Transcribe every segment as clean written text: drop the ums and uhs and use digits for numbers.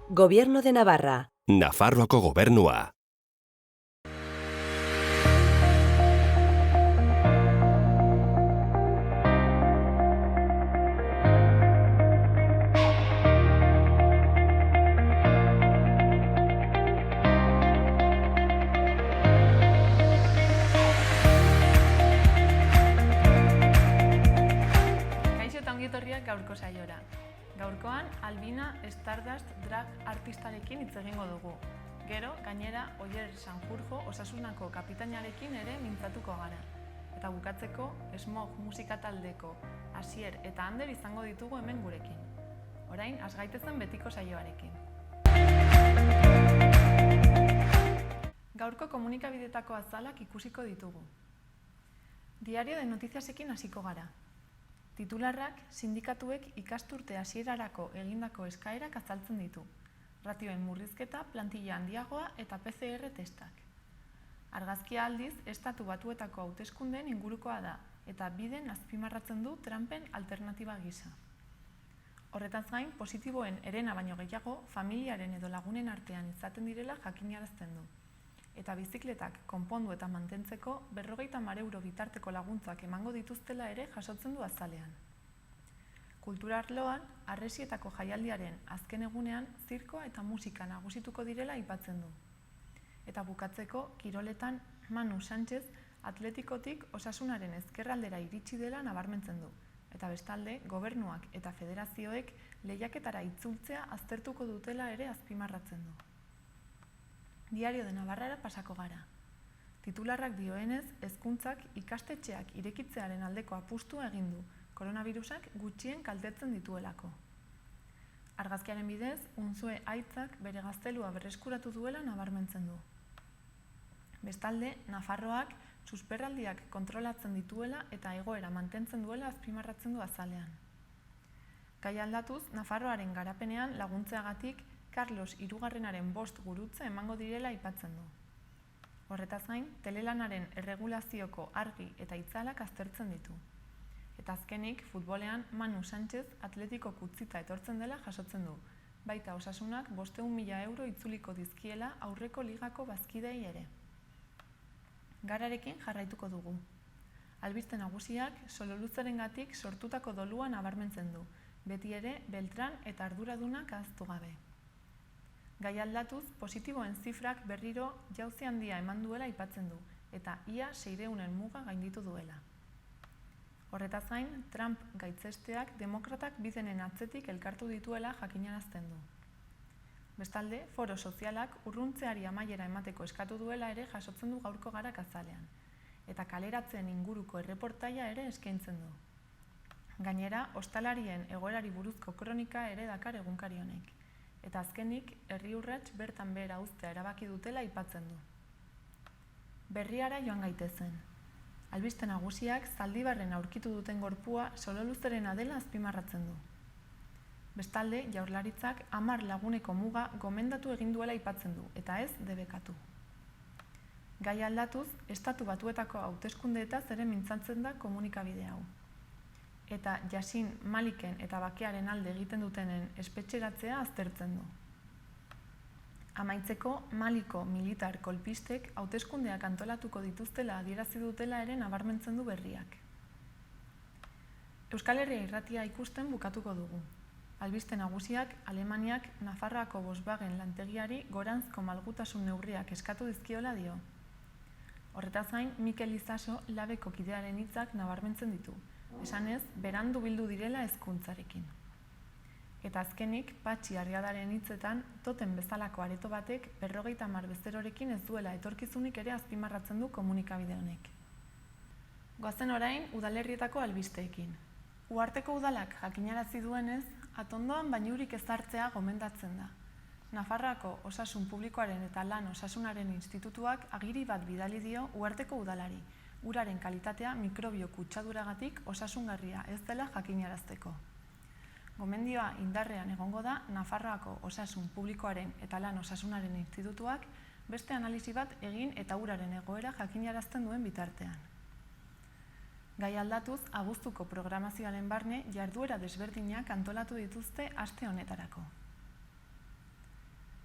Gobierno de Navarra. Nafarroako gobernua. Gaurko saiora. Gaurkoan, Albina Stardust drag artistarekin hitz egingo dugu. Gero, gainera, Oier Sanjurjo Osasunako kapitainarekin ere mintzatuko gara. Eta bukatzeko, Smog musika taldeko Asier eta Ander izango ditugu hemen gurekin. Orain, has gaitezen betiko saioarekin. Gaurko komunikabidetako azalak ikusiko ditugu. Diario de Noticiasekin hasiko gara. Titularrak sindikatuek ikasturte hasierarako egindako eskaerak azaltzen ditu. Ratioen murrizketa, plantilla handiagoa eta PCR testak. Argazkia aldiz, Estatu Batuetako hauteskundeen ingurukoa da eta Biden azpimarratzen du Trumpen alternatiba gisa. Horretaz gain, positiboen herena baino gehiago familiaren edo lagunen artean izaten direla jakinarazten du. Eta bizikletak konpondu eta mantentzeko 50 euro bitarteko laguntzak emango dituztela ere jasotzen du azalean. Kultura arloan, Harresietako jaialdiaren azken egunean zirkoa eta musika nagusituko direla aipatzen du. Eta bukatzeko, kiroletan Manu Sánchez Atletikotik Osasunaren ezkerraldera iritsi dela nabarmentzen du. Eta bestalde, gobernuak eta federazioek lehiaketara itzultzea aztertuko dutela ere azpimarratzen du. Diario de Navarrara pasako gara. Titularrak dioenez, hezkuntzak ikastetxeak irekitzearen aldeko apustua egin du, koronavirusak gutxien kaltetzen dituelako. Argazkiaren bidez, Unzue Aitzak bere gaztelua berreskuratu duela nabarmentzen du. Bestalde, Nafarroak susperraldiak kontrolatzen dituela eta egoera mantentzen duela azpimarratzen du azalean. Gai aldatuz, Nafarroaren garapenean laguntzeagatik Carlos Hirugarrenaren 5 gurutze emango direla aipatzen du. Horretaz gain, telelanaren erregulazioko argi eta itzalak aztertzen ditu. Eta azkenik, futbolean Manu Sánchez Atletiko utzita etortzen dela jasotzen du, baita Osasunak 500.000 euro itzuliko dizkiela aurreko ligako bazkidei ere. Gararekin jarraituko dugu. Albiste nagusiak Sololuzarengatik sortutako dolua nabarmentzen du, beti ere Beltran eta arduradunak ahaztu gabe. Gai aldatuz, positiboen zifrak berriro jauzi handia eman duela aipatzen du, eta ia 600 muga gainditu duela. Horretaz gain, Trump gaitzesteak demokratak Bidenen atzetik elkartu dituela jakinarazten du. Bestalde, foro sozialak urruntzeari amaiera emateko eskatu duela ere jasotzen du gaurko garak azalean, eta kaleratzen inguruko erreportaia ere eskaintzen du. Gainera, ostalarien egoerari buruzko kronika ere dakar egunkari honek. Eta azkenik, herri urrats bertan behera uztea erabaki dutela aipatzen du. Berriara joan gaitezen. Albiste nagusiak Zaldibarren aurkitu duten gorpua Sololuzerena dela azpimarratzen du. Bestalde, Jaurlaritzak 10 laguneko muga gomendatu egin duela aipatzen du, eta ez debekatu. Gai aldatuz, Estatu Batuetako hauteskundeetaz ere mintzatzen da komunikabide hau. Eta Yasin Maliken eta bakearen alde egiten dutenen espetxeratzea aztertzen du. Amaitzeko, Maliko militar kolpistek hauteskundeak antolatuko dituztela adierazi dutela ere nabarmentzen du berriak. Euskal Herria irratia ikusten bukatuko dugu. Albiste nagusiak Alemaniak Nafarroako Volkswagen lantegiari goranzko malgutasun neurriak eskatu dizkiola dio. Horretaz gain, Mikel Izaso labeko kidearen hitzak nabarmentzen ditu. Esanez, berandu bildu direla hezkuntzarekin. Eta azkenik, Patxi Arriadaren hitzetan, toten bezalako areto batek 50 bezerorekin ez duela etorkizunik ere azpimarratzen du komunikabide honek. Goazen orain, udalerrietako albisteekin. Uharteko udalak jakinarazi duenez, atondoan bainurik ez hartzea gomendatzen da. Nafarroako Osasun Publikoaren eta Lan Osasunaren Institutuak agiri bat bidali dio Uharteko udalari, uraren kalitatea mikrobio kutsaduragatik osasungarria ez dela jakinarazteko. Gomendioa indarrean egongo da Nafarroako Osasun Publikoaren eta Lan Osasunaren Institutuak beste analisi bat egin eta uraren egoera jakinarazten duen bitartean. Gai aldatuz, abuztuko programazioaren barne jarduera desberdinak antolatu dituzte aste honetarako.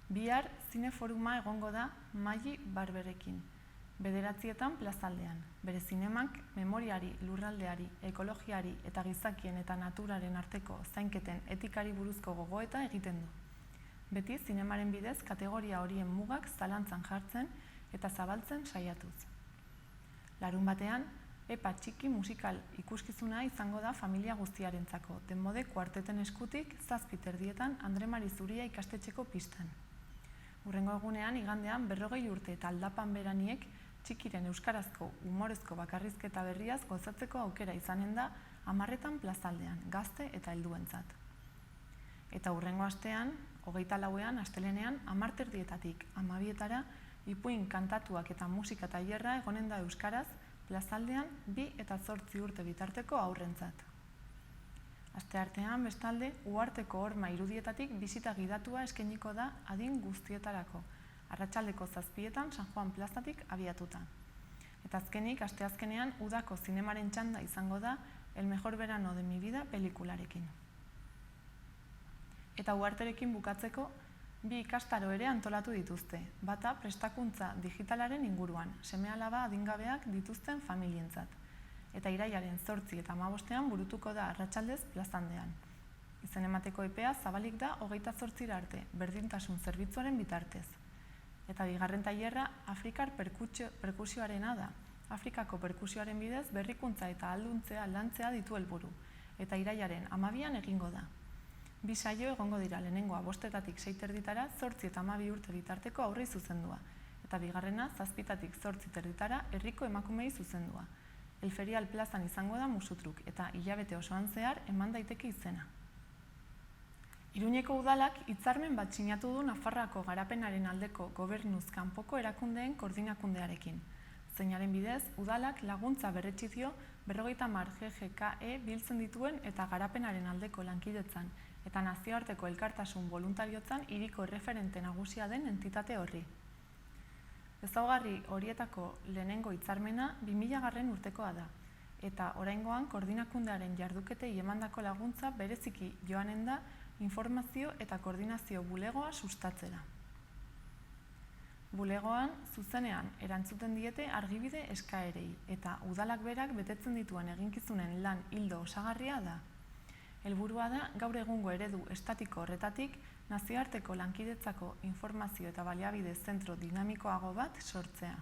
Bihar zineforuma egongo da Maili Barberekin, 9:00 plazaldean. Bere zinemak memoriari, lurraldeari, ekologiari eta gizakien eta naturaren arteko zainketen etikari buruzko gogoeta egiten du. Beti zinemaren bidez kategoria horien mugak zalantzan jartzen eta zabaltzen saiatuz. Larunbatean, Epa Txiki musikal ikuskizuna izango da familia guztiarentzako, Denbode kuarteten eskutik 7:30 Andre Mari Zuria ikastetxeko pistan. Hurrengo egunean, igandean 40 urte eta aldapan beraniek Txikiren euskarazko umorezko bakarrizketa berriaz gozatzeko aukera izanen da 10:00 plazaldean, gazte eta helduentzat. Eta hurrengo astean, 24ean, astelenean, 10:30 12:00 ipuin kantatuak eta musika tailerra egonen da euskaraz plazaldean 2 eta 8 urte bitarteko haurrentzat. Asteartean, bestalde, Uharteko horma irudietatik bisita gidatua eskainiko da adin guztietarako, arratsaldeko 7:00 San Juan plazatik abiatuta. Eta azkenik, asteazkenean, udako zinemaren txanda izango da El mejor verano de mi vida pelikularekin. Eta Uharterekin bukatzeko, 2 ikastaro ere antolatu dituzte, bata prestakuntza digitalaren inguruan, seme-alaba adingabeak dituzten familientzat. Eta irailaren 8 eta 15 burutuko da arratsaldez plazandean. Izen emateko epea zabalik da 28 arte, berdintasun zerbitzuaren bitartez. Eta bigarren tailerra Afrikar perkusioarena da. Afrikako perkusioaren bidez berrikuntza eta ahalduntzea lantzea ditu helburu, eta irailaren 12an egingo da. 2 saio egongo dira, lehenengoa 5:00 6:30 8 eta 12 urte bitarteko aurrei zuzendua, eta bigarrena 7:00 8:30 herriko emakumei zuzendua. El Ferial plazan izango da musutruk, eta hilabete osoan zehar eman daiteke izena. Iruñeko udalak hitzarmen bat sinatu du Nafarroako garapenaren aldeko gobernuz kanpoko erakundeen koordinakundearekin. Zeinaren bidez, udalak laguntza berretsi dio 50 GGKE biltzen dituen eta garapenaren aldeko lankidetzan eta nazioarteko elkartasun boluntariotzan hiriko erreferente nagusia den entitate horri. Ezaugarri horietako lehenengo hitzarmena 2000 urtekoa da, eta oraingoan koordinakundearen jarduketei emandako laguntza bereziki joanen da informazio eta koordinazio bulegoa sustatzera. Bulegoan, zuzenean erantzuten diete argibide eskaerei, eta udalak berak betetzen dituen eginkizunen lan ildo osagarria da. Helburua da gaur egungo eredu estatiko horretatik nazioarteko lankidetzako informazio eta baliabide zentro dinamikoago bat sortzea.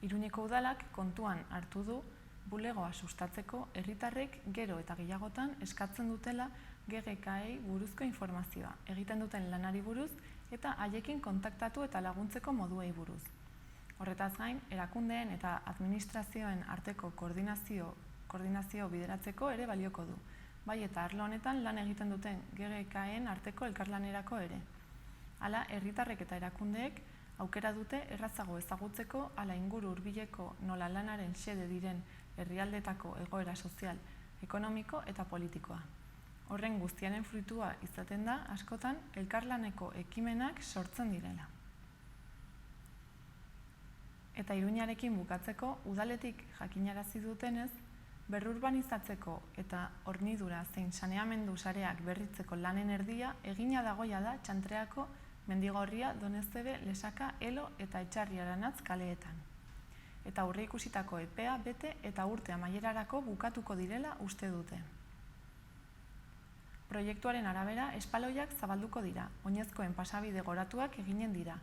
Iruñeko udalak kontuan hartu du bulegoa sustatzeko herritarrek gero eta gehiagotan eskatzen dutela GGKei buruzko informazioa, egiten duten lanari buruz eta haiekin kontaktatu eta laguntzeko moduei buruz. Horretaz gain, erakundeen eta administrazioen arteko koordinazio bideratzeko ere balioko du, bai eta arlo honetan lan egiten duten GGKen arteko elkarlanerako ere. Hala, herritarrek eta erakundeek aukera dute errazago ezagutzeko ala inguru hurbileko nola lanaren xede diren herrialdetako egoera sozial, ekonomiko eta politikoa. Horren guztiaren fruitua izaten da askotan elkarlaneko ekimenak sortzen direla. Eta Iruñarekin bukatzeko, udaletik jakinarazi dutenez, berrurbanizatzeko eta hornidura zein saneamendu sareak berritzeko lanen erdia egina dagoia da Txantreako, Mendigorria, Doneztebe, Lesaka, Elo eta Etxarri Aranatz kaleetan. Eta aurreikusitako epea bete eta urte amaierarako bukatuko direla uste dute. Proiektuaren arabera, espaloiak zabalduko dira, oinezkoen pasabide goratuak eginen dira,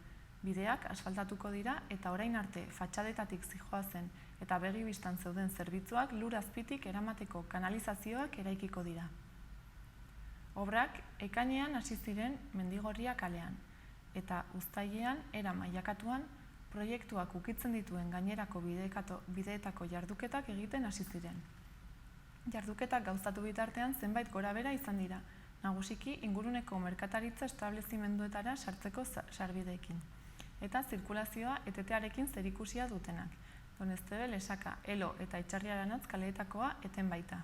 bideak asfaltatuko dira eta orain arte fatxadetatik zijoazen eta begi bistan zeuden zerbitzuak lur azpitik eramateko kanalizazioak eraikiko dira. Obrak ekainean hasi ziren Mendigorria kalean eta uztailean era mailakatuan proiektuak ukitzen dituen gainerako bideetako jarduketak egiten hasi ziren. Jarduketak gauzatu bitartean zenbait gorabehera izan dira, nagusiki inguruneko merkataritza establezimenduetara sartzeko sarbideekin, eta zirkulazioa etetearekin zerikusia dutenak, Doneztebe, Lesaka, Elo eta Etxarri Aranatz kaleetakoa eten baita.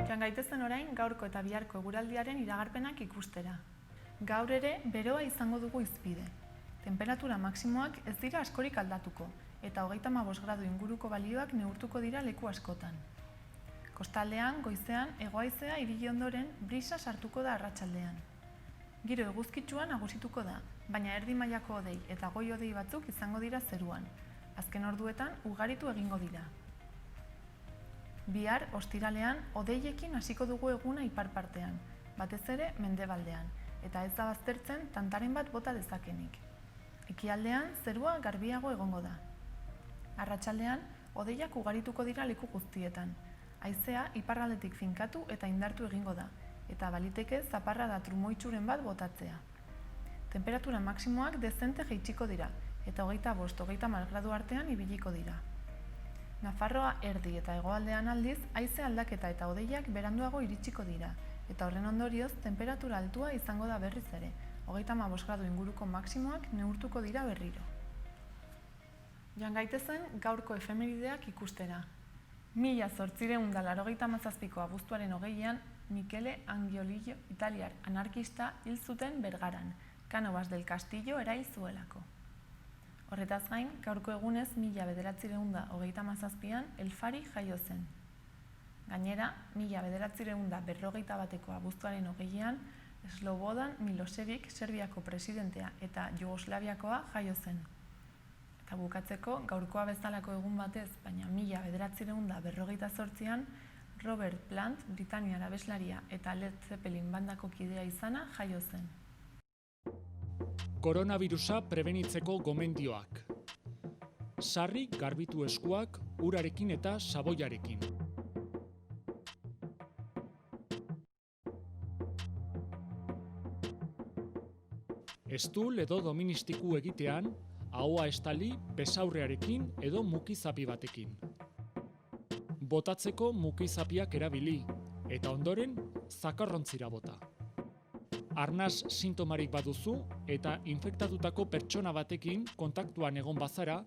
Joan gaitezen orain gaurko eta biharko eguraldiaren iragarpenak ikustera. Gaur ere beroa izango dugu hizpide. Temperatura maksimoak ez dira askorik aldatuko, eta 35 gradu inguruko balioak neurtuko dira leku askotan. Kostaldean, goizean, hegohaizea ibili ondoren, brisa sartuko da arratsaldean. Giro eguzkitsua nagusituko da, baina erdi mailako hodei eta goi hodei batzuk izango dira zeruan. Azken orduetan ugaritu egingo dira. Bihar, ostiralean, hodeiekin hasiko dugu eguna ipar partean, batez ere mendebaldean, eta ez da baztertzen tantaren bat bota dezakenik. Ekialdean, zerua garbiago egongo da. Arratsaldean, hodeiak ugarituko dira leku guztietan. Haizea iparraldetik finkatu eta indartu egingo da, eta baliteke zaparrada trumoitsuren bat botatzea. Temperatura maksimoak dezente jaitsiko dira, eta 25-30 gradu artean ibiliko dira. Nafarroa erdi eta hegoaldean aldiz, haize aldaketa eta hodeiak beranduago iritsiko dira, eta horren ondorioz temperatura altua izango da berriz ere, 35 gradu inguruko maksimoak neurtuko dira berriro. Joan gaitezen gaurko efemerideak ikustera. 1887ko abuztuaren 20ean, Michele Angiolillo, italiar anarkista, hil zuten Bergaran, Cánovas del Castillo erail zuelako. Horretaz gain, gaurko egunez 1937an Elfari jaio zen. Gainera, 1951ko abuztuaren 20ean Slobodan Milosevic, Serbiako presidentea eta Jugoslaviakoa jaio zen. Eta bukatzeko, gaurkoa bezalako egun batez, baina 1958an Robert Plant, Britaniar abeslaria eta Led Zeppelin bandako kidea izana jaio zen. Koronavirusa prebenitzeko gomendioak. Sarri garbitu eskuak urarekin eta saboiarekin. Estul edo doministiku egitean, ahoa estali besaurrearekin edo mukizapi batekin. Botatzeko mukizapiak erabili, eta ondoren zakarrontzira bota. Arnas sintomarik baduzu eta infektatutako pertsona batekin kontaktuan egon bazara,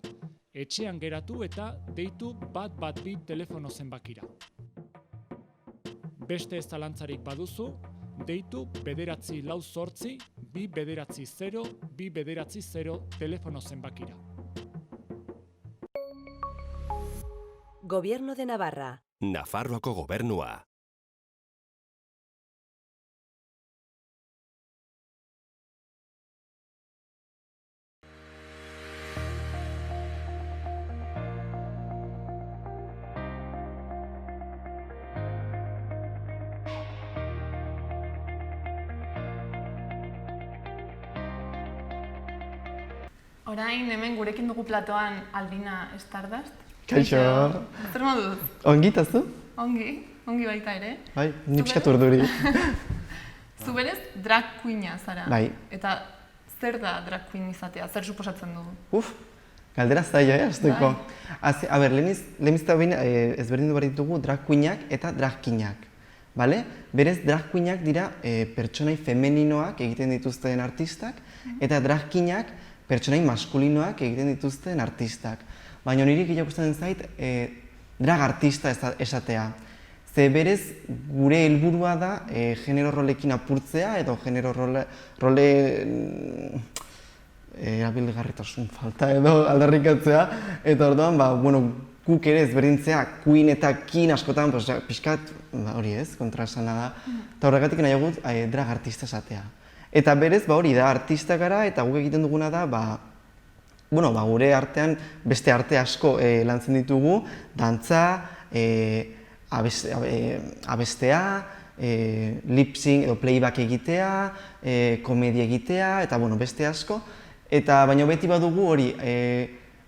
etxean geratu eta deitu 112 telefono zenbakira. Beste ez zalantzarik baduzu, deitu 948 290 290 telefono zenbakira. Gobierno de Navarra. Nafarroako gobernua. Orain hemen gurekin dugu platoan Albina Stardust. Kaixo. Zer moduz? Ongi tazu? Ongi baita ere. Bai, ni pixkat urduri. Zu berez drag queena zara. Bai. Eta zer da drag queen izatea? Zer suposatzen du? Galdera zaila, hasteko. A ber, lehenizta behin ezberdindu behar ditugu drag queenak eta drag kinak. Bale? Berez, drag queenak dira pertsonai femeninoak egiten dituzten artistak, eta drag kinak pertsonai maskulinoak egiten dituzten artistak. Baina niri gehiago gustatzen zait drag artista esatea. Ze berez, gure helburua da genero rolekin apurtzea edo genero role erabilgarritasun falta edo aldarrikatzea. Eta orduan, guk ere ezberdintzea queen eta kin askotan pixkat, hori ez, kontrasana da. Eta horregatik nahiago drag artista esatea. Eta berez, hori da, artista gara eta guk egiten duguna da, gure artean beste arte asko lantzen ditugu, dantza, abestea, lip-sync edo playback egitea, komedia egitea, eta beste asko. Eta baina beti badugu hori,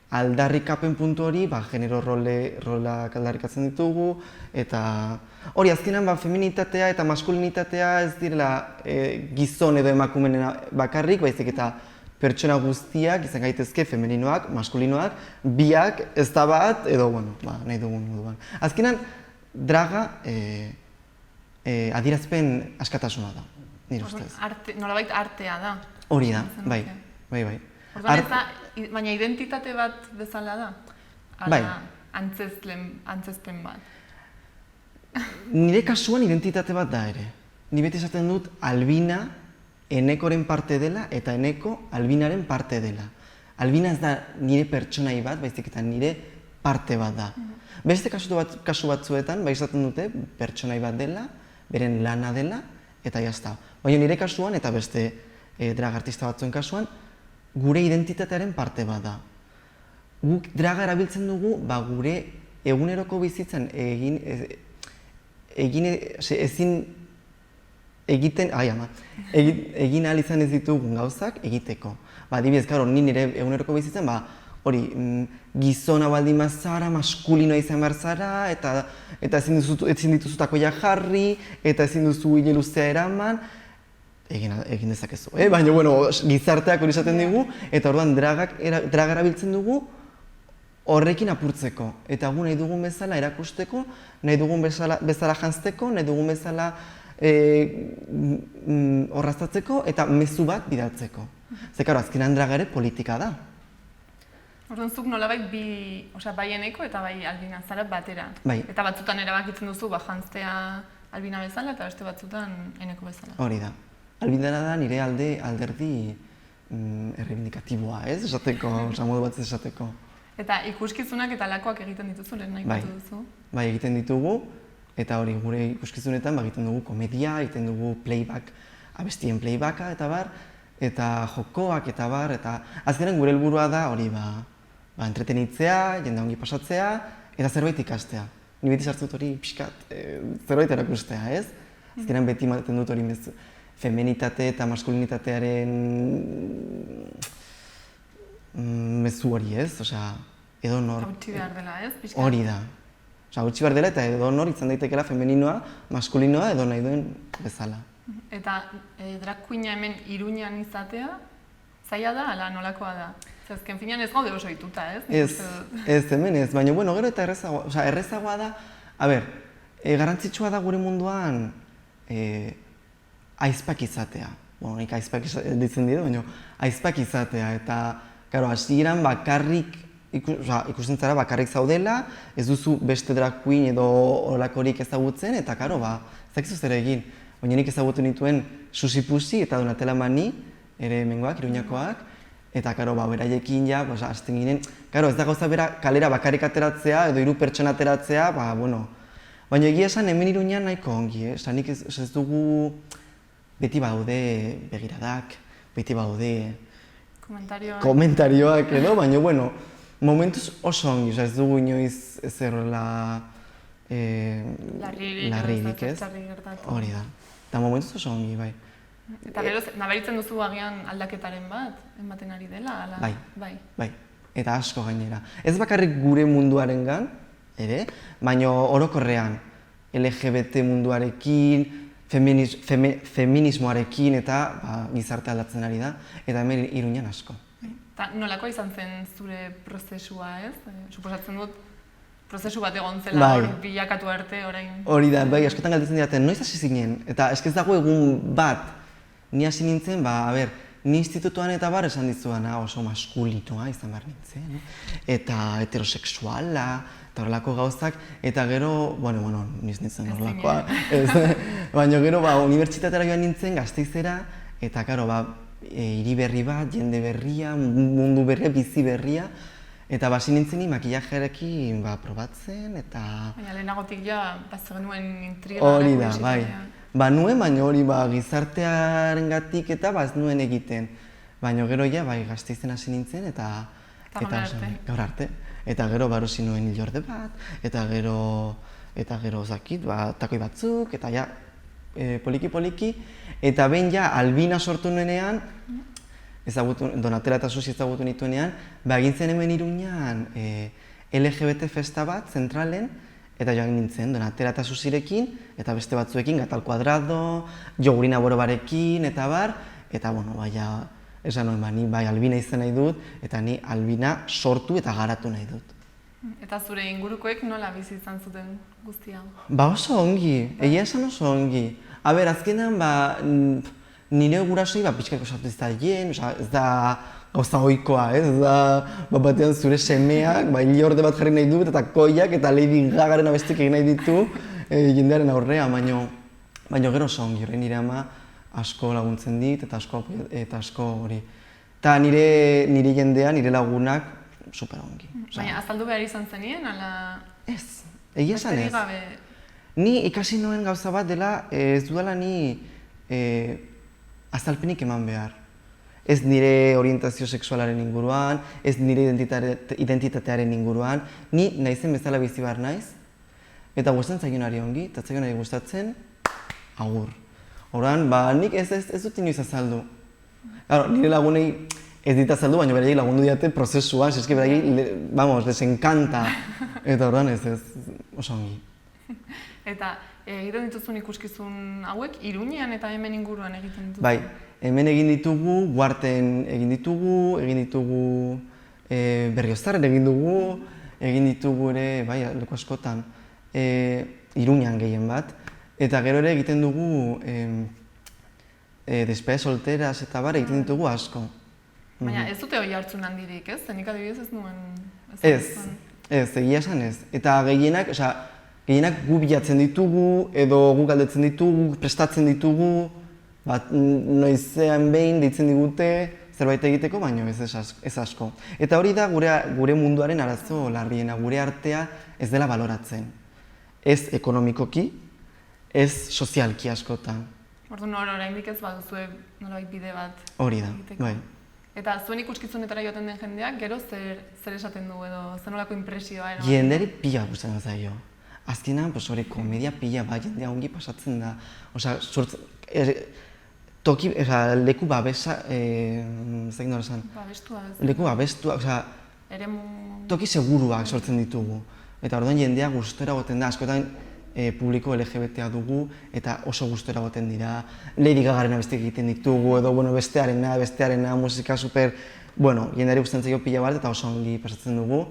aldarrikapen puntu hori, genero rolak aldarrikatzen ditugu, eta hori azkenan feminitatea eta maskulinitatea ez direla gizon edo emakumeen bakarrik, baizik eta pertsona guztiak izan gaitezke femeninoak, maskulinoak, biak, ez da bat, edo nahi dugun moduan. Azkenan, draga adierazpen askatasuna da, nire ustez. Nolabait artea da. Hori da, bai. Baina identitate bat bezala da? Bai. Antzezpen bat? Nire kasuan identitate bat da ere. Ni beti esaten dut Albina Enekoren parte dela eta Eneko Albinaren parte dela. Albina ez da nire pertsonai bat, baizik eta nire parte bat da. Beste kasu batzuetan, bai esaten dute, pertsonai bat dela, beren lana dela, eta jazta. Baina nire kasuan, eta beste drag artista batzuen kasuan, gure identitatearen parte bat da. Guk draga erabiltzen dugu, gure eguneroko bizitzan egin ahal izan ez ditugun gauzak egiteko. Adibidez, ni nire eguneroko bizitzen, hori, gizona baldin bazara, maskulinoa izan behar zara, eta ezin dituzu takoia jarri, eta ezin duzu hile luzea eraman, egin dezakezu. Baina, gizarteak hori esaten digu, eta orduan draga erabiltzen dugu horrekin apurtzeko. Eta gu nahi dugun bezala erakusteko, nahi dugun bezala janzteko, nahi dugun bezala horraztatzeko eta mezu bat bidaltzeko. Zekaro, azkenan draga ere politika da. Orduan, zuk nolabait bai Eneko eta bai Albina zara batera. Bai. Eta batzutan erabakitzen duzu janztea Albina bezala eta beste batzutan Eneko bezala. Hori da. Albina da nire alderdi erreibindikatiboa, ez? Esateko, modu bat esateko. Eta ikuskizunak eta lakoak egiten dituzu, lehen nahi batu duzu? Bai, egiten ditugu, eta hori gure ikuskizunetan egiten dugu komedia, egiten dugu playback, abestien playbacka eta bar, eta jokoak eta bar, eta azkenean gure helburua da hori entretenitzea, jende ongi pasatzea, eta zerbait ikastea. Ni beti sartzut hori pixkat, zerbait erakustea, ez? Azkenean beti ematen dut hori feminitate eta maskulinitatearen mezu hori, ez? Edonor... Hautsi behar dela, ez? Hori da. Hautsi behar dela eta edonor izan daitekela femeninoa, maskulinoa edo nahi duen bezala. Eta drag queena hemen Iruñan izatea, zaila da, ala nolakoa da? Azken finean ez gaude oso ituta, ez? Ez, hemen ez, baina gero eta errezagoa da, garrantzitsua da gure munduan aizpak izatea. Nik aizpak ditzen dira, baina aizpak izatea, eta hasieran bakarrik, ikusten zara bakarrik zaudela, ez duzu beste drag queen edo holakorik ezagutzen, eta zakizu zer egin. Baina nik ezagutu nituen Susi Pusi eta Donatella Mani, ere hemengoak, Iruñakoak, eta beraiekin hasten ginen, ez da gauza bera kalera bakarrik ateratzea edo 3 pertsona ateratzea, baina egia esan hemen Iruñan nahiko ongi, nik ez dugu beti badaude begiradak, beti badaude komentarioak edo, baina momentuz oso ongi, ez dugu inoiz ez errela larririk, ez? Hori da. Eta momentuz oso ongi, bai. Eta gero, nabaritzen duzu agian aldaketaren bat, ematen ari dela? Bai. Eta asko gainera. Ez bakarrik gure munduarengan, ere, baina orokorrean LGBT munduarekin, feminismoarekin eta gizarte aldatzen ari da, eta hemen Iruñan asko. Eta nolakoa izan zen zure prozesua, ez? Suposatzen dut, prozesu bat egon zela hor bilakatu arte orain. Hori da, bai, askotan galdetzen diraten, noiz hasi zinen? Eta ez dago egun bat, ni hasi nintzen, ni institutuan eta bar esan dizuana oso maskulinoa izan behar nintzen, eta heterosexuala, eta horrelako gauzak, eta gero, niz nintzen horrelakoa, baina gero unibertsitatera joan nintzen Gasteizera, eta hiri berri bat, jende berria, mundu berria, bizi berria, eta basi nintzen makillajearekin probatzen, eta... Baina lehenagotik bazenuen intriga. Hori da, bai. Nuen, baina hori gizartearengatik eta ez nuen egiten. Baina gero Gasteizen hasi nintzen, eta... Gaur arte. Eta gero barosi nuen hilorde bat, eta gero zakit, takoi batzuk, eta poliki-poliki, eta behin Albina sortu nuenean, Donatella eta Susi ezagutu nituenean, egin zen hemen Iruñan LGBT festa bat, zentralen, eta joan nintzen Donatella eta Susirekin, eta beste batzuekin, Gatal Cuadrado, Jogurina Borobarekin, eta bar, eta esan nuen, ni Albina izan nahi dut, eta ni Albina sortu eta garatu nahi dut. Eta zure ingurukoek nola bizi izan zuten guztia? Oso ongi, egia esan oso ongi. Azkenan, nire gurasoi pixkako sartu izaten, ez da gauza ohikoa, ez da batean zure semeak, hilorde bat jarri nahi du, eta koiak eta Lady Gagaren abestik egin nahi ditu jendearen aurrea, baina gero oso ongi, nire ama asko laguntzen dit, eta asko hori. Eta nire jendea, nire lagunak, super ongi. Baina, azaldu behar izan zenien, ala... Ez, egia esan ez. Gabe... Ni ikasi nuen gauza bat dela, ez dudala ni azalpenik eman behar. Ez nire orientazio sexualaren inguruan, ez nire identitatearen inguruan, ni naizen bezala bizi behar naiz, eta gustatzen zaionari ongi, eta zaionari gustatzen, agur. Horan, nik ez dut inoiz azaldu. Nire lagunei ez dit azaldu, baina beraiek lagundu diate prozesuan, eske beraiek, les encanta. Eta horan ez, oso ongi. Eta egiten dituzun ikuskizun hauek, Iruñean eta hemen inguruan egiten dituzu? Bai, hemen egin ditugu, Guarten egin ditugu Berriozarren egin ditugu ere, bai, leku askotan, Iruñean gehien bat. Eta gero ere egiten dugu despedida solteras eta bar egiten ditugu asko. Baina ez dute hori hartzun handirik, ez? Zenik adibidez ez nuen... Ez, egia esan ez. Eta gehienak gu bilatzen ditugu, edo gu galdetzen ditugu, prestatzen ditugu, noizean behin deitzen digute zerbait egiteko, baina ez asko. Eta hori da gure munduaren arazo larriena, gure artea ez dela baloratzen. Ez ekonomikoki, ez sozialki askotan. Orduan oraindik ez baduzue nolabait bide bat. Hori da, bai. Eta zuen ikuskizunetara joaten den jendeak, gero zer esaten du edo zer nolako impresioa? Jenderi pila gustatzen zaio. Azkenan, hori komedia pila bat, jendea ongi pasatzen da. Osea, leku babesa, zekin dara esan? Babestua. Leku babestua, osea, toki seguruak sortzen ditugu. Eta orduan jendea gustora goten da, askotan publiko LGBT-a dugu eta oso gustora goten dira. Lady Gagaren abestiak egiten ditugu edo bestearena, musika super... jendeari gustatzen zaio pila bat eta oso ongi pasatzen dugu.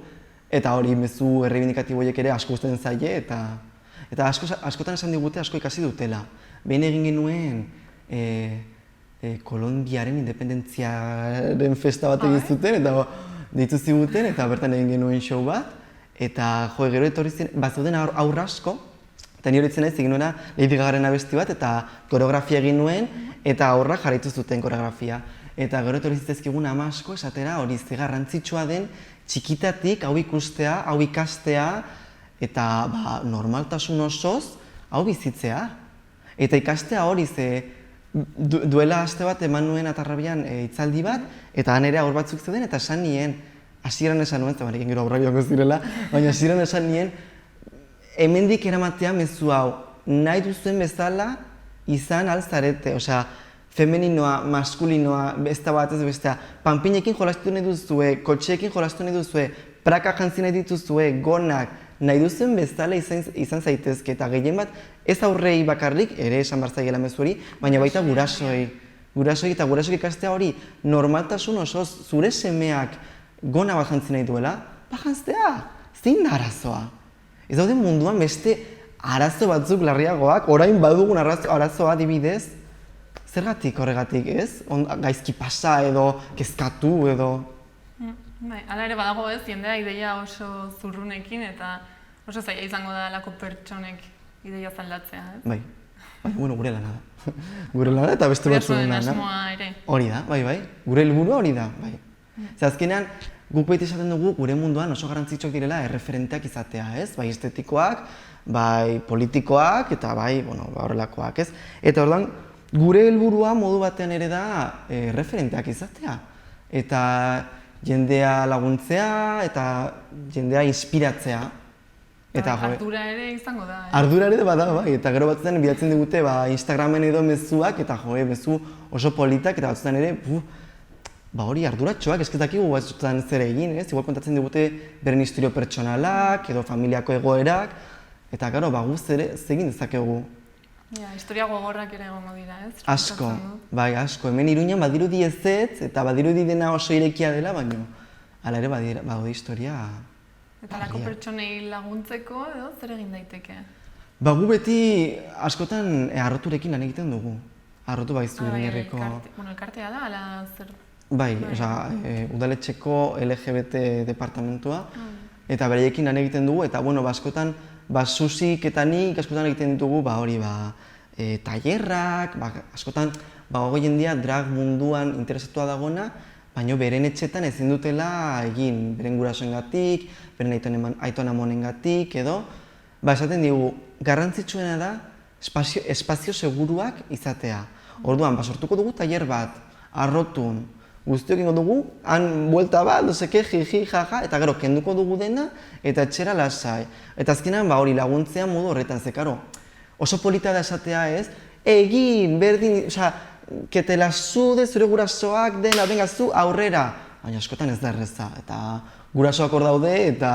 Eta hori mezu erreibindikatiboiek ere asko gustatzen zaie eta askotan esan digute asko ikasi dutela. Behin egin genuen Kolonbiaren independentziaren festa bat egin zuten eta deitu ziguten eta bertan egin genuen show bat. Eta gero etorri zen, bazeuden aurra asko, eta ni hori zen egin nuena Lady Gagaren abesti bat eta koreografia egin nuen eta aurra jarraitu zuten koreografia. Eta gero etorri zitezkigun ama asko esatera hori ze garrantzitsua den txikitatik hau ikustea, hau ikastea eta normaltasun osoz hau bizitzea. Eta ikastea hori ze duela aste bat eman nuen Atarrabian hitzaldi bat eta han ere aur batzuk zeuden eta esan nien, hasieran esan nuen, zemarekin gero aurrak joango zirela, baina hasieran esan nien, hemendik eramatea mezu hau, nahi duzuen bezala izan alzarete, osea, femeninoa, maskulinoa, besta bat ez bestea, panpinekin jolastu nahi duzue, kotxeekin jolastu nahi duzue, praka jantzi nahi dituzue, gonak, nahi duzuen bezala izan zaitezke, eta gehien bat ez aurrei bakarrik, ere esan barzaiela mezu hori, baina baita gurasoei. Gurasoei eta gurasoek ikastea hori normaltasun osoz zure semeak gona bat jantzi nahi duela, jantztea, zein da arazoa. Ez daude munduan beste arazo batzuk larriagoak, orain badugun arazoa adibidez, zergatik horregatik ez? Gaizki pasa edo, kezkatu edo... Hala ere badago ez, jendea ideia oso zurrunekin eta oso zaila izango da alako pertsonek ideia zaldatzea, ez? Bai, gure lana da. Gure lana eta beste batzuen lana. Asmoa ere. Hori da, bai, gure helburua hori da, bai. Ze azkenean, guk beti esaten dugu gure munduan oso garrantzitsuak direla erreferenteak izatea, ez? Bai estetikoak, bai politikoak eta bai, horrelakoak, ez? Eta orduan, gure helburua modu batean ere da erreferenteak izatea. Eta jendea laguntzea eta jendea inspiratzea. Ardura ere izango da. Ardura ere bada, bai. Eta gero batzutan bilatzen digute Instagramen edo mezuak eta mezu oso politak eta batzutan ere hori arduratxoak, ez dakigu batzutan zer egin, ez? Igual kontatzen digute beren historio pertsonalak edo familiako egoerak eta gero guz ere zegin dezakegu. Historia gogorrak ere egongo dira, ez? Asko, bai, asko. Hemen Iruñan badirudi ezetz eta badirudi dena oso irekia dela, baina hala ere badaude historia. Eta lako pertsonei laguntzeko edo zer egin daiteke? Gu beti askotan arroturekin lan egiten dugu. Arrotu baizu Iruñerriko. Elkartea da, ala zer? Bai, udaletxeko LGBT departamentua. Eta bereiekin lan egiten dugu, eta askotan Susik eta nik askotan egiten ditugu tailerrak, askotan gogo jendea drag munduan interesatua dagona, baina beren etxetan ezin dutela egin, beren gurasoengatik, beren aiton amonengatik edo, esaten digu, garrantzitsuena da espazio seguruak izatea. Orduan, sortuko dugu tailer bat, arrotun, guztiok ingo dugu, han buelta bat, dozeke, jiji, jaja, eta gero, kenduko dugu dena, eta etxera lasai. Eta azkenan, hori laguntzea modu horretan, zekaro, oso polita da esatea ez, egin, berdin, osea, ketela zude, zure gurasoak dena, venga zu, aurrera. Baina askotan ez da erreza, eta gurasoak hor daude, eta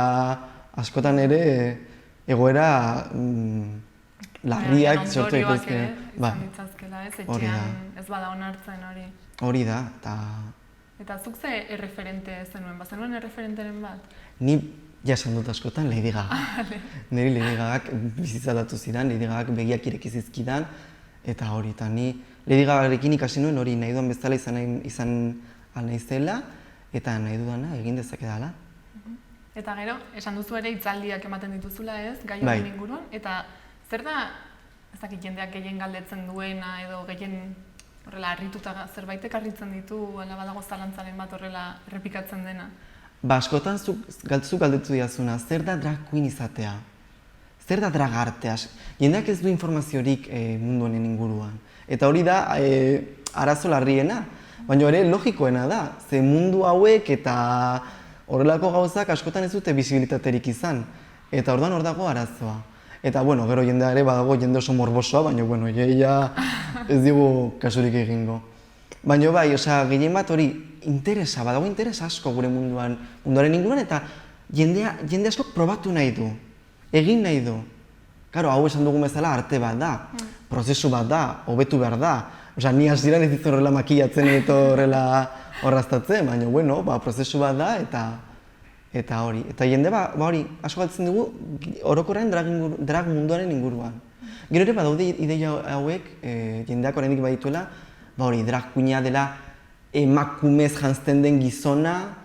askotan ere egoera larriak sortu dituzke. Izan ditzazkela, ez etxean ez bada onartzen hori. Hori da, eta... Eta zuk ze erreferente zenuen, bazenuen erreferenteren bat? Ni jasan dut askotan Lady Gaga. Niri Lady Gagak bizitzaldatu zidan, Lady Gagak begiak ireki zizkidan, eta hori, eta ni Lady Gagarekin ikasi nuen hori nahi duan bezala izan naizela, eta nahi dudana egin dezakedala. Eta gero, esan duzu ere hitzaldiak ematen dituzula ez, gai horren inguruan, eta zer da, ez dakit jendeak gehien galdetzen duena edo gehien horrela harrituta zerbaitek harritzen ditu, ala badago zalantzaren bat horrela errepikatzen dena? Askotan zuk galdetu diazuna, zer da drag queen izatea? Zer da drag artea? Jendeak ez du informaziorik mundu honen inguruan. Eta hori da arazo larriena, baina ere logikoena da, ze mundu hauek eta horrelako gauzak askotan ez dute bisibilitaterik izan. Eta orduan hor dago arazoa. Eta, bueno, gero jendea ere badago jende oso morbosoa, baina, bueno, ja ez digu kasurik egingo. Baina bai, gehien bat hori interesa, badago interesa asko gure munduaren inguruan, eta jende asko probatu nahi du, egin nahi du. Karo, hau esan dugun bezala arte bat da, prozesu bat da, hobetu behar da. Ni hasieran ez ditzen horrela makillatzen eta horrela horraztatzen, baina, bueno, prozesu bat da, eta hori. Eta jende hori, asko galtzen dugu, orokorrean drag munduaren inguruan. Gero ere badaude ideia hauek, jendeak oraindik badituela, hori, drag queena dela emakumez janzten den gizona,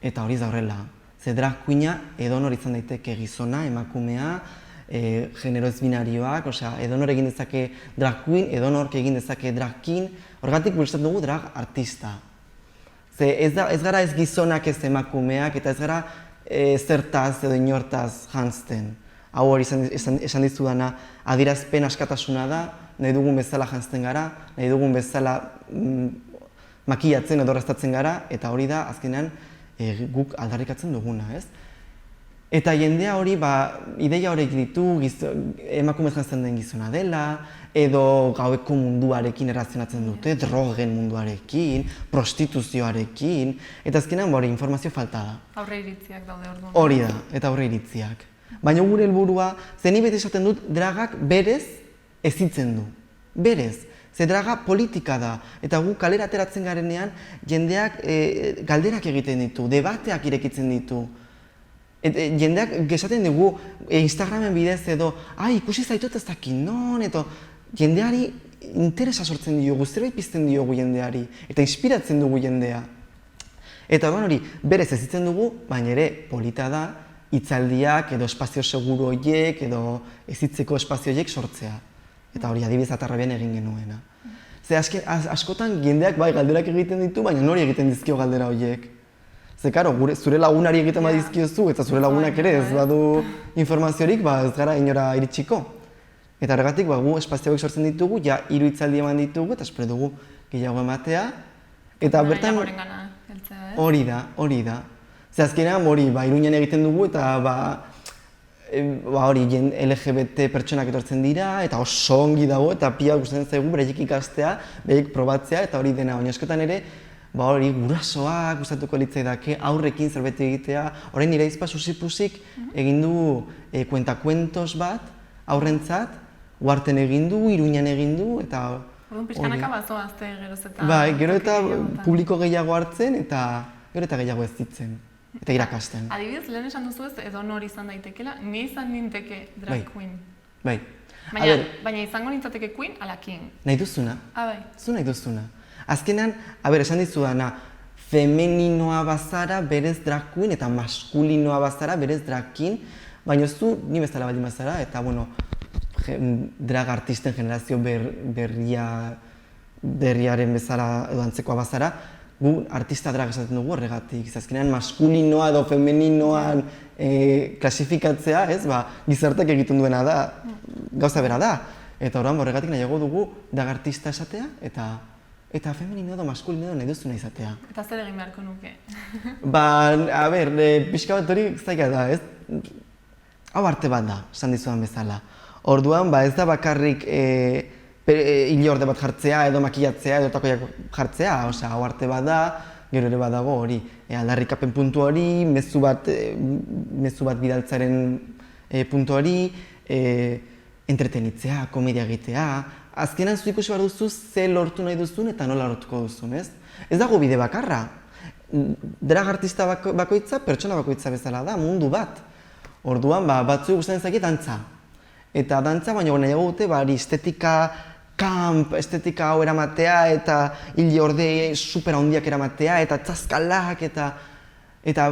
eta hori da horrela. Ze drag queena edonor izan daiteke gizona, emakumea, genero ez binarioak, edonor egin dezake drag queen, edonork egin dezake drag king, horregatik bultzat dugu drag artista. Ze ez gara ez gizonak ez emakumeak, eta ez gara zertaz edo inortaz janzten. Hau hori esan dizudana, adierazpen askatasuna da, nahi dugun bezala janzten gara, nahi dugun bezala makillatzen edo horraztatzen gara, eta hori da azkenean guk aldarrikatzen duguna, ez? Eta jendea hori, ideia horiek ditu, emakumez janzten den gizona dela, edo gaueko munduarekin errazionatzen dute, drogen munduarekin, prostituzioarekin, eta azkenean informazio falta da. Aurre iritziak daude orduan. Hori da, eta aurre iritziak. Baina gure helburua, zeni beti esaten dut, dragak berez ezitzen du. Berez. Ze draga politika da, eta gu kalera ateratzen garenean, jendeak galderak egiten ditu, debateak irekitzen ditu. Jendeak esaten dugu Instagramen bidez edo, ikusi zaitut ez dakit non, eta jendeari interesa sortzen diogu, zerbait pizten diogu jendeari, eta inspiratzen dugu jendea. Eta hori, berez ezitzen dugu, baina ere polita da, hitzaldiak edo espazio seguru horiek edo ezitzeko espazio horiek sortzea. Eta hori adibidez Atarrabian egin genuena. Ze askotan jendeak galderak egiten ditu, baina nori egiten dizkio galdera horiek. Ze, karo, zure lagunari egiten badizkiozu, eta zure lagunak ere ez badu informaziorik, ez gara inora iritsiko. Eta horregatik, gu espazio hauek sortzen ditugu, 3 hitzaldi eman ditugu, eta espero dugu gehiago ematea. Eta bertan... Hori da. Ze azkenean, Iruñan egiten dugu, eta LGBT pertsonak etortzen dira, eta oso ongi dago, eta pia gustatzen zaigu bereiek ikastea, bereiek probatzea, eta hori dena, baina askotan ere, gurasoak gustatuko litzaidake, aurrekin zerbait egitea, orain nire izpa susipusik egin du kuentakuentos bat, aurrentzat, Uarten egin du, Iruñan egin du, eta... Orduan pixkanaka bazoazte geroz eta... Gero eta publiko gehiago hartzen, eta gero eta gehiago ez ditzen, eta irakasten. Adibidez, lehen esan duzu ez, edo nori izan daitekela, ni izan ninteke drag queen. Bai. Baina izango nintzateke queen ala king. Nahi duzuna. Bai. Zu nahi duzuna. Azkenean, esan dizudana, femeninoa bazara berez drag queen eta maskulinoa bazara berez drag king, baina zu ni bezala baldin bazara, eta drag artisten generazio berria derriaren bezala edo antzekoa bazara, gu artista drag esaten dugu horregatik. Azkenean maskulinoa edo femeninoan klasifikatzea, ez? Gizarteak egiten duena da, gauza bera da. Eta horren horregatik nahiago dugu drag artista esatea eta femenino edo maskulino edo nahi duzuna izatea. Eta zer egin beharko nuke? Pixka bat hori zaila da, ez? Hau arte bat da, esan dizudan bezala. Orduan, ez da bakarrik hile orde bat jartzea, edo makillatzea, edo takoiak jartzea, hau arte bat da, gero ere badago hori, aldarrikapen puntu hori, mezu bat bidaltzaren puntu hori, entretenitzea, komedia egitea, azkenan zu ikusi behar duzu ze lortu nahi duzun eta nola lortuko duzun, ez? Ez dago bide bakarra. Drag artista bakoitza, pertsona bakoitza bezala da, mundu bat. Orduan, batzuk gustatzen zaie dantza. Eta dantza, baina nahiago dute, estetika camp, estetika hau eramatea, eta hile orde super handiak eramatea, eta txaskalak, eta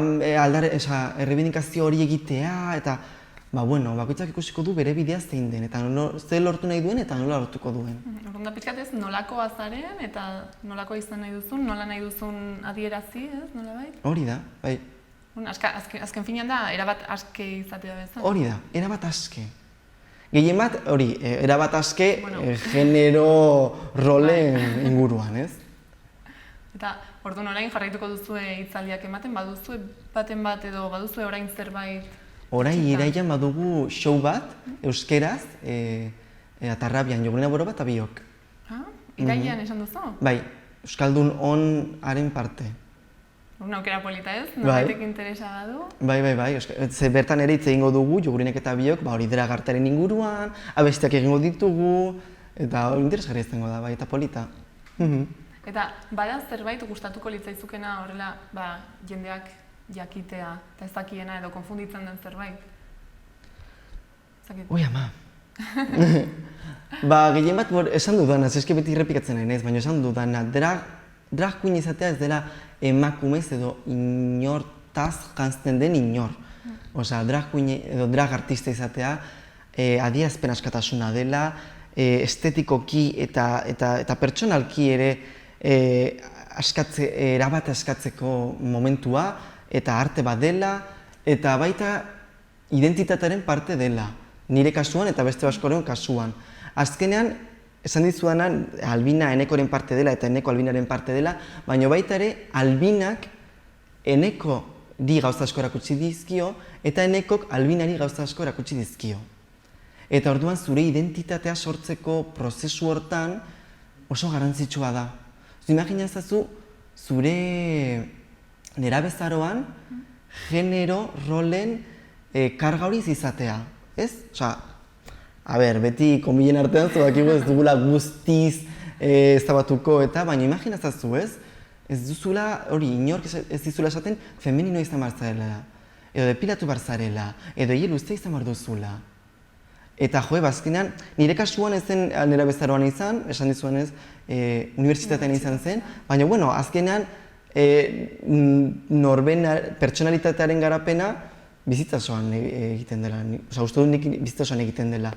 errebindikazio hori egitea, eta bakoitzak ikusiko du bere bidea zein den, eta ze lortu nahi duen eta nola lortuko duen. Orduan da pixkat ez nolako azaren eta nolako izan nahi duzun, nola nahi duzun adierazi, ez, nola bai? Hori da, bai. Azken finean da, erabat aske izatea bezala. Hori da, erabat aske. Gehien bat, hori, erabat aske genero rolen inguruan, ez? Eta, orduan orain jarraituko duzue hitzaldiak ematen, baduzue baten bat edo baduzue orain zerbait? Orain iraian badugu show bat, euskeraz, atarrabian, jogurina boro bat abiok. Iraian esan duzu? Bai, Euskaldun onaren parte. Una aukera polita ez, norbaitek interesa badu? Bai, ze bertan ere hitz egingo dugu, jogurinek eta biok, hori drag artearen inguruan, abestiak egingo ditugu, eta interesgarria izango da, bai, eta polita. Eta, bada zerbait gustatuko litzaizukena horrela, jendeak jakitea, eta ez dakiena edo konfunditzen den zerbait? Ui, ama! Gehien bat, esan dudana, eske beti errepikatzen nahi naiz, baina esan dudana, drag queen izatea ez dela emakumez edo inortaz janzten den inor. Osa, drag queen edo drag artista izatea adierazpen askatasuna dela, estetikoki eta pertsonalki ere erabat askatzeko momentua, eta arte bat dela, eta baita identitatearen parte dela. Nire kasuan eta beste askoren kasuan. Azkenean, esan dizudanan, Albina Enekoren parte dela eta Eneko Albinaren parte dela, baina baita ere, Albinak Enekori gauza asko erakutsi dizkio, eta Enekok Albinari gauza asko erakutsi dizkio. Eta orduan zure identitatea sortzeko prozesu hortan oso garrantzitsua da. Imaginazazu, zure nerabezaroan genero rolen karga hori izatea, ez? Beti konbilen artean dakigu ez dugula guztiz ezabatuko eta, baina imaginazazu, ez? Ez duzula, hori, inork ez dizula esaten femenino izan barzarela, edo depilatu barzarela, edo hile uste izan barduzula. Eta bazkenean, nire kasuan ez zen nerabezaroan izan, esan dizuenez, unibertsitatean izan zen, baina, azkenean, norben pertsonalitatearen garapena bizitzasoan egiten dela, uste dut nik bizitzasoan egiten dela.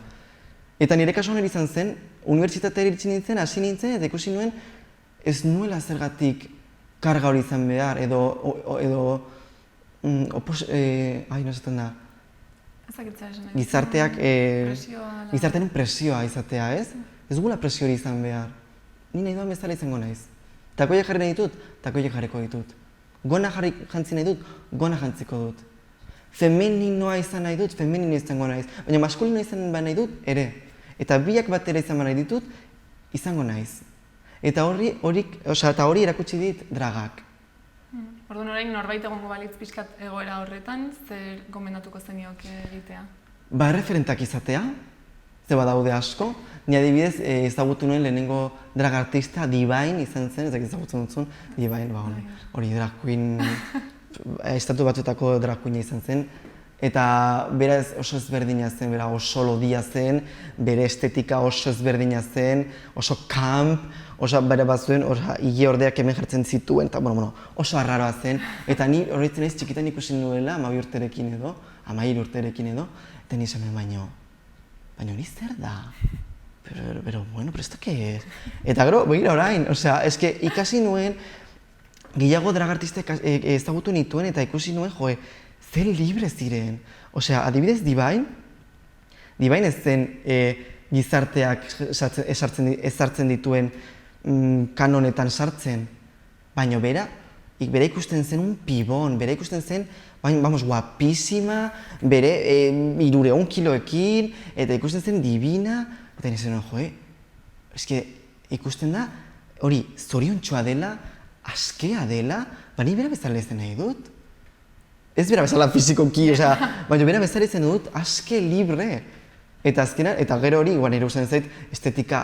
Eta nire kasuan izan zen, unibertsitatea iritsi nintzen, hasi nintzen, eta ikusi nuen ez nuela zergatik karga hori izan behar, edo nozaten da, gizartearen presioa izatea, ez? Ez gula presio hori izan behar. Ni nahi duan bezala izango naiz. Takoiak jarri nahi ditut, takoiak jarriko ditut. Gona jantzi nahi dut, gona jantziko dut. Femeninoa izan nahi dut, femenino izango naiz. Baina maskulino izan nahi dut, ere. Eta biak batera izan nahi ditut, izango naiz. Eta hori erakutsi dit dragak. Orduan orain norbait egongo balitz pixkat egoera horretan, zer gomendatuko zenioke egitea? Erreferentak izatea, ze badaude asko. Ni adibidez ezagutu nuen lehenengo drag artista Divine izan zen, ezak ezagutzen dutzun, Divine, hori drag queen, estatu batzuetako drag queen izan zen. Eta bera oso ezberdina zen, bera oso lodia zen, bere estetika oso ezberdina zen, oso camp, oso bere bazuen, hile ordeak hemen jartzen zituen, eta oso arraroa zen. Eta ni horretzen naiz txikitan ikusi nuela, 12 urterekin edo, 13 urterekin edo, eta ni esan baino hori zer da? pero bueno, pero esto ¿qué es? Eta gero, begira orain, osea, eske ikasi nuen, gehiago drag artista ezagutu nituen eta ikusi nuen, ze libre ziren. Osea, adibidez Divine ez zen gizarteak ezartzen dituen kanonetan sartzen, baina bera ikusten zen un pibon, bera ikusten zen, vamos, guapísima, bere 300 kiloekin, eta ikusten zen divina, eta nire eske ikusten da, hori, zoriontxoa dela, askea dela, ni bera bezala izan nahi dut. Ez bera bezala fizikoki, baina bera bezala izan dut, aske libre. Eta azkenan, eta gero hori, nire usten zait, estetika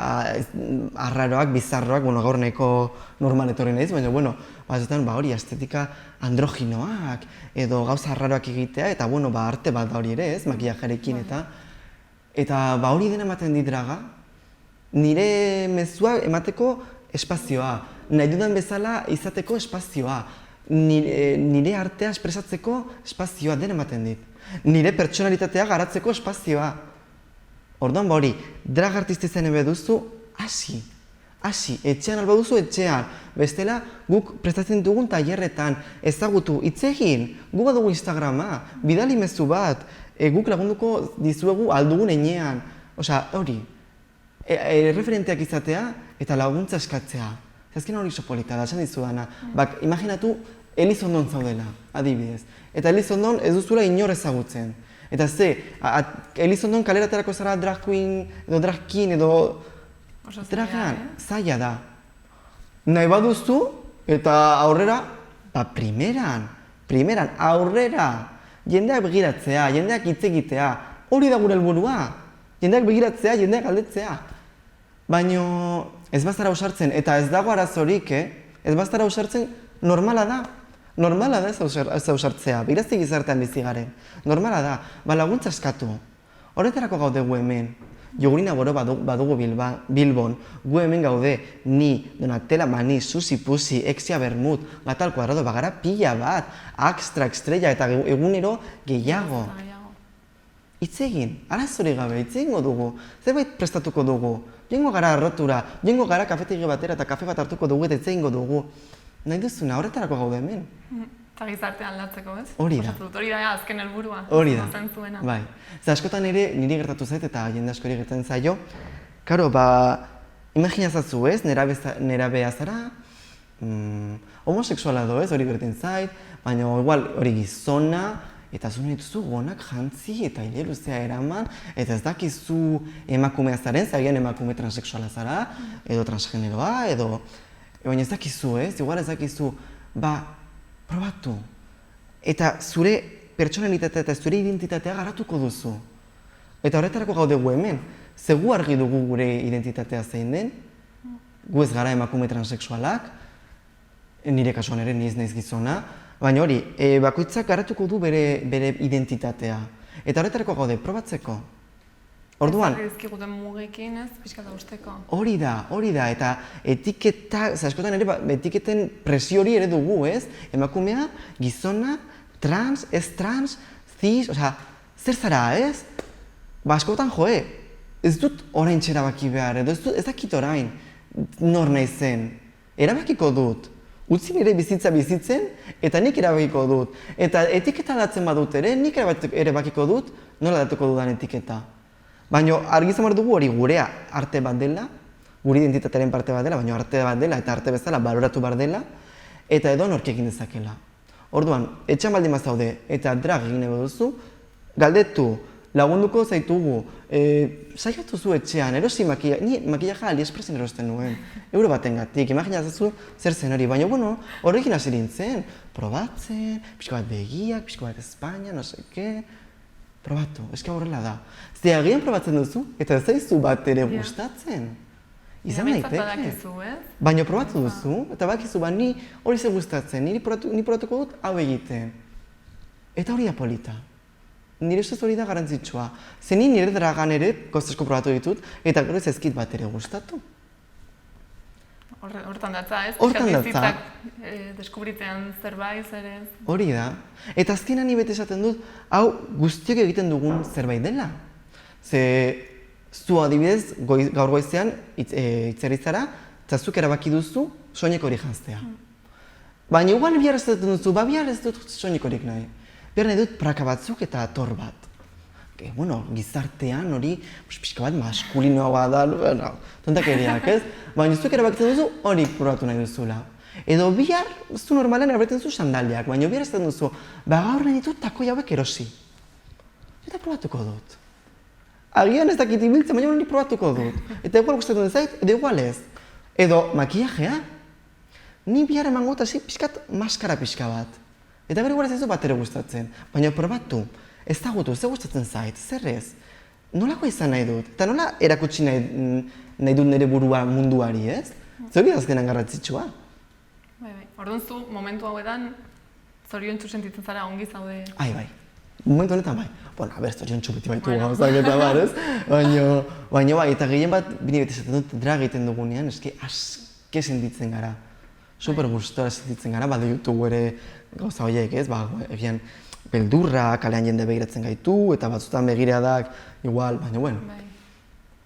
arraroak, bizarroak, gaur nahiko normal etorri nahiz, baina, batzutan, hori, estetika androginoak, edo gauza arraroak egitea, eta, arte bat da hori ere, ez, makillajarekin, eta hori dena ematen dit draga, nire mezua emateko espazioa, nahi dudan bezala izateko espazioa, nire artea espresatzeko espazioa dena ematen dit, nire pertsonalitatea garatzeko espazioa. Orduan hori, drag artista izan ebe duzu, hasi, etxean alba duzu etxean, bestela guk prestatzen dugun tailerretan, ezagutu, hitz egin, gu badugu Instagrama, bidali mezu bat, guk lagunduko dizuegu aldugun enean, hori, referenteak izatea eta laguntza eskatzea. Azken hori sopolita da, esan dizudana, imaginatu Elizondon zaudela, adibidez, eta Elizondon ez duzula inor ezagutzen. Eta Elizondon kaleraterako zara drag queen, edo drag king, edo dragan, zaila da. Nahi baduzu, eta aurrera, primeran, aurrera, jendeak begiratzea, jendeak hitz egitea, hori da gure helburua. Jendeak begiratzea, jendeak galdetzea. Baina ez bazara ausartzen, eta ez dago arazorik, ez bazara ausartzen, normala da. Normala da ez ausartzea, biraztik gizartean bizi garen. Normala da, laguntza eskatu. Horretarako gaude gu hemen. Jogurina Boro badugu Bilbon. Gu hemen gaude ni, Donatella Mani, Susi Pusi, Exia Bermud, Gatal Kuadrado, bagara pila bat, Axtra, Estrella eta egunero gehiago. Hitz egin, arazorik gabe, hitz egingo dugu. Zerbait prestatuko dugu. Joango gara arrotura, joango gara kafetegi batera eta kafe bat hartuko dugu eta hitz egingo dugu. Nahi duzuna, horretarako gaude hemen. Eta gizartean latzeko, ez? Hori da. Hori da, azken helburua. Hori da. Bai. Askotan ere niri gertatu zait eta jende askori gertatzen zaio. Karo, imaginazazu, ez? Nerabea zara, homosexuala do, ez? Hori gertzen zait, baina igual hori gizona, eta zuen dituzu gonak jantzi eta hile luzea eraman, eta ez dakizu emakumea zaren, zagian emakume transexuala zara, edo transgeneroa, edo... Baina ez dakizu, ez? Igual ez dakizu, probatu. Eta zure pertsonalitatea eta zure identitatea garatuko duzu. Eta horretarako gaude gu hemen. Ze gu argi dugu gure identitatea zein den, gu ez gara emakume transexualak, nire kasuan ere ni ez naiz gizona, baina hori, bakoitzak garatuko du bere identitatea. Eta horretarako gaude, probatzeko. Orduan, ezkiguten mugekin, ez, pixka da usteko. Hori da, eta etiketa, askotan ere etiketen presio hori ere dugu, ez? Emakumea, gizona, trans, ez trans, cis, zer zara, ez? Askotan ez dut orain erabaki behar, ez dakit orain nor nahi zen. Erabakiko dut, utzi nire bizitza bizitzen, eta nik erabakiko dut. Eta etiketa datzen badut ere, nik erabakiko dut, nola datuko dudan etiketa. Baina argi izan behar dugu hori gurea arte bat dela, gure identitatearen parte bat dela, baina arte bat dela eta arte bezala baloratu behar dela, eta edo nork egin dezakela. Orduan, etxan baldin bazaude eta drag egin ego duzu, galdetu, lagunduko zaitugu, saiatu zu etxean, erosi ni makillaja AliExpressen erosten nuen, euro batengatik, imaginazazu zer zen hori, baina horrekin hasi nintzen, probatzen, pixko bat begiak, pixko bat Espainia, no seke, probatu, eska horrela da. Ze agian probatzen duzu, eta ez zaizu bat ere gustatzen. Izan daiteke. Baina probatu duzu, eta bakizu ni hori ze gustatzen, ni probatuko dut hau egiten. Eta hori da polita. Nire ustez hori da garrantzitsua. Ze nire dragan ere goztesko probatu ditut, eta gero ez ezkit bat ere gustatu. Hortan datza, ez? Hortan datza. Bizitzak deskubritzean zerbait, zer ez? Hori da. Eta azkenan ni bete esaten dut, hau guztiok egiten dugun zerbait dela. Ze Zu adibidez, gaur goizean itzerri zara, eta zuk erabaki duzu soineko hori janztea. Baina igual bihar ez dut duzu, bihar ez dut soinikorik nahi. Bihar nahi dut praka batzuk eta ator bat. Gizartean hori pixka bat maskulinoa da, tontakeriak, ez? Baina zuk erabakitzen duzu hori probatu nahi duzula. Edo bihar, zu normalean erabakitzen duzu sandaliak, baina bihar ez dut duzu, gaur nahi ditut takoi hauek erosi. Eta probatuko dut. Agian ez dakit ibiltzen, baina hori probatuko dut. Eta igual gustatzen zait, edo igual ez. Edo makillajea. Ni bihar emango eta pixkat maskara pixka bat. Eta gero igual ez ez bat ere gustatzen. Baina probatu. Ezagutu, ze gustatzen zait, zer ez? Nolako izan nahi dut? Eta nola erakutsi nahi dut nire burua munduari, ez? Zer hori azkenan garrantzitsua? Bai. Orduan zu, momentu hauetan, zoriontsu sentitzen zara, ongi zaude. Bai. Momentu honetan bai. Bueno, zoriontsu beti baitu gauzak eta bar, ez? Baina bai, eta gehien bat, bine beti esaten dut, drag egiten dugunean, aske sentitzen gara. Super gustora sentitzen gara, ditugu ere gauza horiek, ez? Egian, beldurra, kalean jende begiratzen gaitu, eta batzutan begiradak, igual, baina bueno.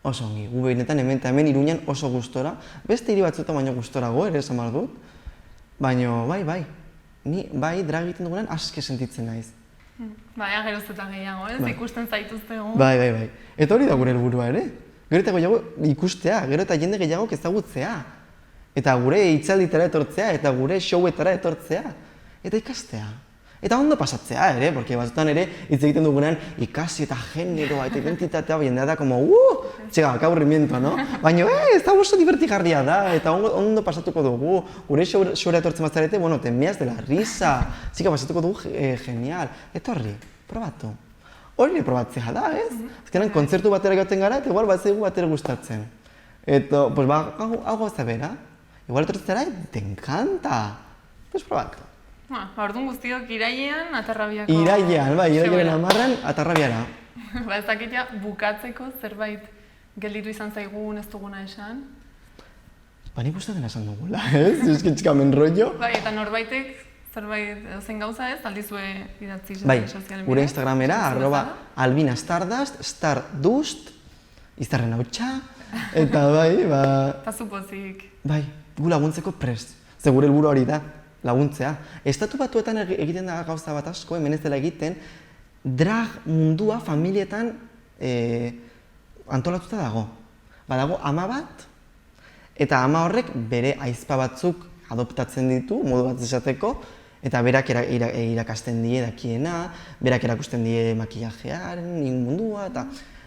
Oso ongi, gu behinetan hemen eta hemen Iruñan oso gustora, beste hiri batzutan baino gustorago ere esan behar dut, baina bai, ni bai drag egiten dugunean aske sentitzen naiz. Baina geroz eta gehiago, ez? Ikusten zaituztegu. Bai. Eta hori da gure helburua ere. Gero eta gehiago ikustea, gero eta jende gehiago ezagutzea. Eta gure hitzalditara etortzea, eta gure showetara etortzea. Eta ikastea. Eta ondo pasatzea ere, porque batzutan ere hitz egiten dugunean ikasi eta generoa eta identitatea jendea da como txega, aburrimiento, no? Baina ez da oso divertigarria da, eta ondo pasatuko dugu. Gure showera etortzen bazarete, bueno, te meas de la risa. Zika pasatuko dugu genial. Etorri, probatu. Hori probatzea da, ez? Azkenan kontzertu batera gaten gara, eta igual bat zaigu batera gustatzen. Eta, pues hau gauza bera. Igual etortzera, te encanta. Pues probatu. Orduan guztiok irailean, Atarrabiako... Irailean, bai, irailaren 10an, Atarrabiara. Ez dakit ja, bukatzeko zerbait gelditu izan zaigun ez duguna esan. Nik uste dena esan dugula, ez? Euskitxikamen rollo. Bai, eta norbaitek zerbait zen gauza ez, aldizue idatzi sozialen bidez. Gure Instagramera, @albinastardust, stardust, izarren hautsa, eta bai, Eta zupozik. Bai, gu laguntzeko prest, ze gure helburu hori da. Laguntzea. Estatu Batuetan egiten da gauza bat asko, hemen ez dela egiten, drag mundua familietan antolatuta dago. Badago ama bat, eta ama horrek bere ahizpa batzuk adoptatzen ditu, modu bat esateko, eta berak irakasten die dakiena, berak erakusten die makillajearen mundua,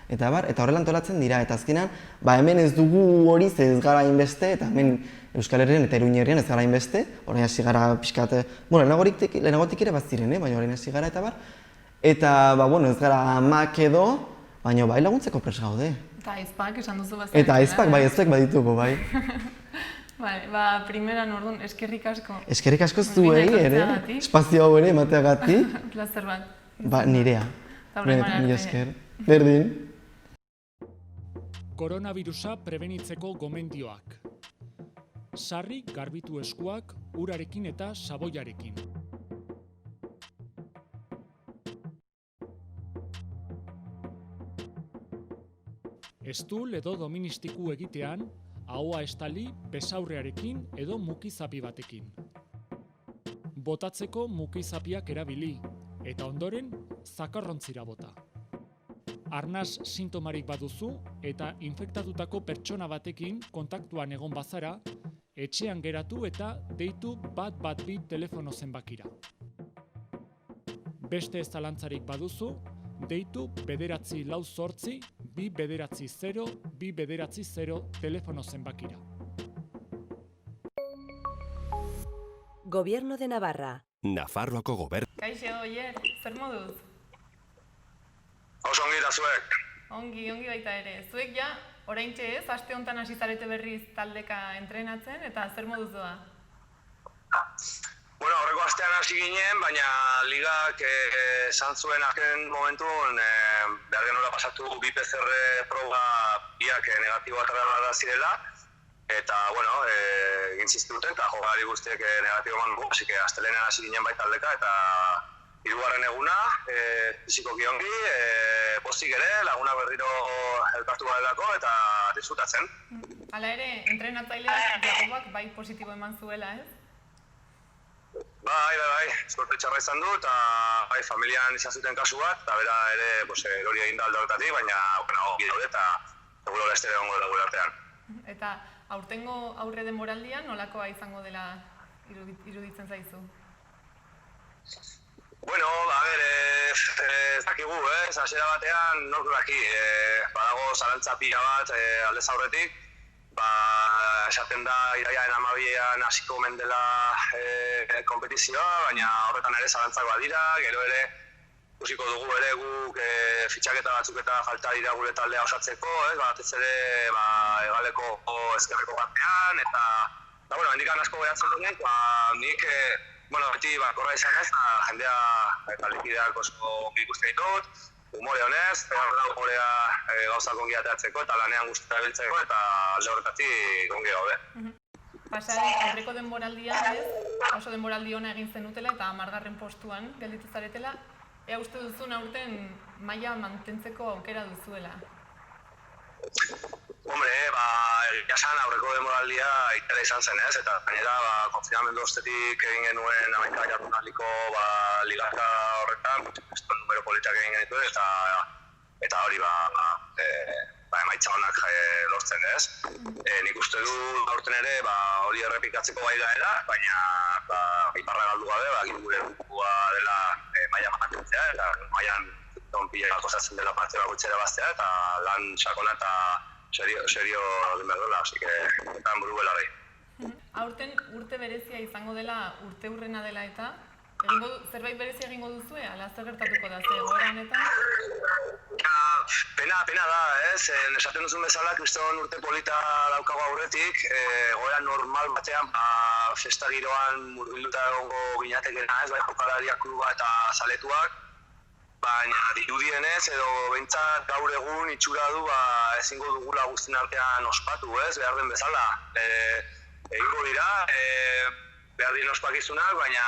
eta horrela antolatzen dira. Eta azkenan, hemen ez dugu hori ez gara hainbeste, eta hemen Euskal Herrian eta Iruña herrian ez gara hainbeste, orain hasi gara pixkat, lehenagotik ere baziren, baina orain hasi gara eta bar. Eta, ez gara amak edo, baina bai laguntzeko prest gaude. Eta aizpak esan duzu bazaren. Eta aizpak, aizpak baditugu, bai. Primeran orduan, eskerrik asko. Eskerrik asko zuei ere, espazio hau ere emateagatik. Plazer bat. Nirea. Mila esker. Berdin. Koronavirusa prebenitzeko gomendioak. Sarri garbitu eskuak urarekin eta saboiarekin. Estul edo doministiku egitean, ahoa estali besaurrearekin edo mukizapi batekin. Botatzeko mukizapiak erabili, eta ondoren zakarrontzira bota. Arnas sintomarik baduzu eta infektatutako pertsona batekin kontaktuan egon bazara, etxean geratu eta deitu 112 telefono zenbakira. Beste ez zalantzarik baduzu, deitu 948 290 290 telefono zenbakira. Gobierno de Navarra. Nafarroako gobernu. Kaixo, Oier, zer moduz? Oso ongi da zuek. Ongi baita ere. Zuek ja, oraintxe ez, aste honetan hasi zarete berriz taldeka entrenatzen, eta zer moduz doa? Bueno, aurreko astean hasi ginen, baina ligak esan zuen azken momentun behar genuela pasatu bi PCR proba biak negatiboak da zirela, eta, bueno, egin ziztuten, eta jokalari guztiek negatibo eman dugu, así que astelenean hasi ginen bai taldeka, eta hirugarren eguna, fizikoki ongi, pozik ere, lagunak berriro elkartu garelako eta disfrutatzen. Hala ere, entrenatzaileak Jakobak bai positibo eman zuela, ez? Bai, suerte txarra izan du, eta bai, familian izan zuten kasu bat, eta bera ere erori egin da alde horretatik, baina ongi daude eta seguro laiztere egongo dela gure artean. Eta aurtengo aurre denboraldian nolakoa izango dela iruditzen zaizu? Bueno, ez dakigu, hasiera batean nork daki, badago zalantza pila bat aldez aurretik, esaten da iraiaren 12an hasiko omen dela konpetizioa, baina horretan ere zalantzak badira, gero ere ikusiko dugu ere guk fitxaketa batzuk eta falta dira gure taldea osatzeko, batez ere hegaleko ezkerreko batean, eta handikan asko behatzen dugu, nik beti korra izan ez, jendea eta likideak oso ongi ikusten ditut, humore honez, humorea gauzak ongi ateatzeko eta lanean guztia biltzeko eta alde horretatik ongi gaude. Pasaren aurreko denboraldian ez, oso denboraldi ona egin zenutela eta 10. postuan gelditu zaretela, ea uste duzun aurten maila mantentzeko aukera duzuela? Hombre, egia esan aurreko denboraldia itera izan zen ez, eta gainera konfinamendu ostetik egin genuen 11 jardunaldiko ligaka horretan, numero politak egin genituen, eta hori emaitza honak lortzen ez. Nik uste du aurten ere hori errepikatzeko bai gaela, baina iparra galdu gabe, gure gukua dela maila mantentzea, eta mailan pila gozatzen dela parte bakoitzera baztea, eta lan sakona eta serio egin behar duela, así que eta buru belarri. Aurten urte berezia izango dela, urte hurrena dela eta zerbait berezia egingo duzue, ala zer gertatuko da, ze egoera honetan? Pena da, esaten duzun bezala, kriston urte polita daukago aurretik, egoera normal batean, festa giroan murgilduta egongo ginatekena, bai jokalariak kluba eta zaletuak, baina dirudienez edo behintzat gaur egun itxura du ezingo dugula guztien artean ospatu, behar den bezala. Egingo dira, behar dien ospakizunak, baina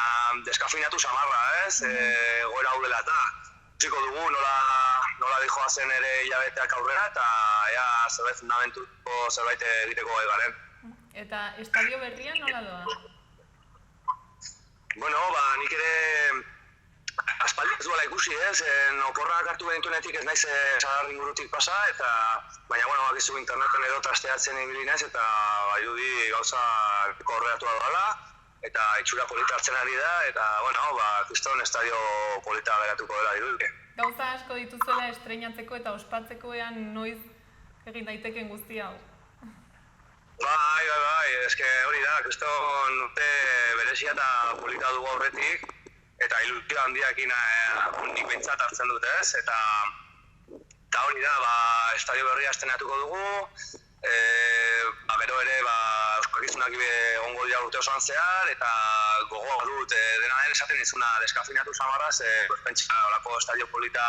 deskafinatu samarra, goera hau dela eta. Ikusiko dugu nola dijoa zen ere hilabeteak aurrera eta ea zerbait fundamentuko zerbait egiteko gai garen. Eta estadio berrian nola doa? Bueno, nik ere aspaldi ez duela ikusi, oporrak hartu genituenetik ez naiz Sagar ingurutik pasa, baina bakizu interneten edo trasteatzen ibili naiz eta irudi gauza korreatua doala, eta itxura polita hartzen ari da, eta kriston estadio polita geratuko dela irudi. Gauza asko dituzuela estreinatzeko eta ospatzeko noiz egin daiteken guzti hau? Bai, eske hori da, kriston urte berezia eta polita dugu aurretik, eta ilusio handiakin nik behintzat hartzen dut ez, eta hori da, estadio berria estrenatuko dugu, gero ere euskakizunak egongo dira urte osoan zehar, eta gogoa dut dena den esaten izuna deskafinatu samarraz, pentsa olako estadio polita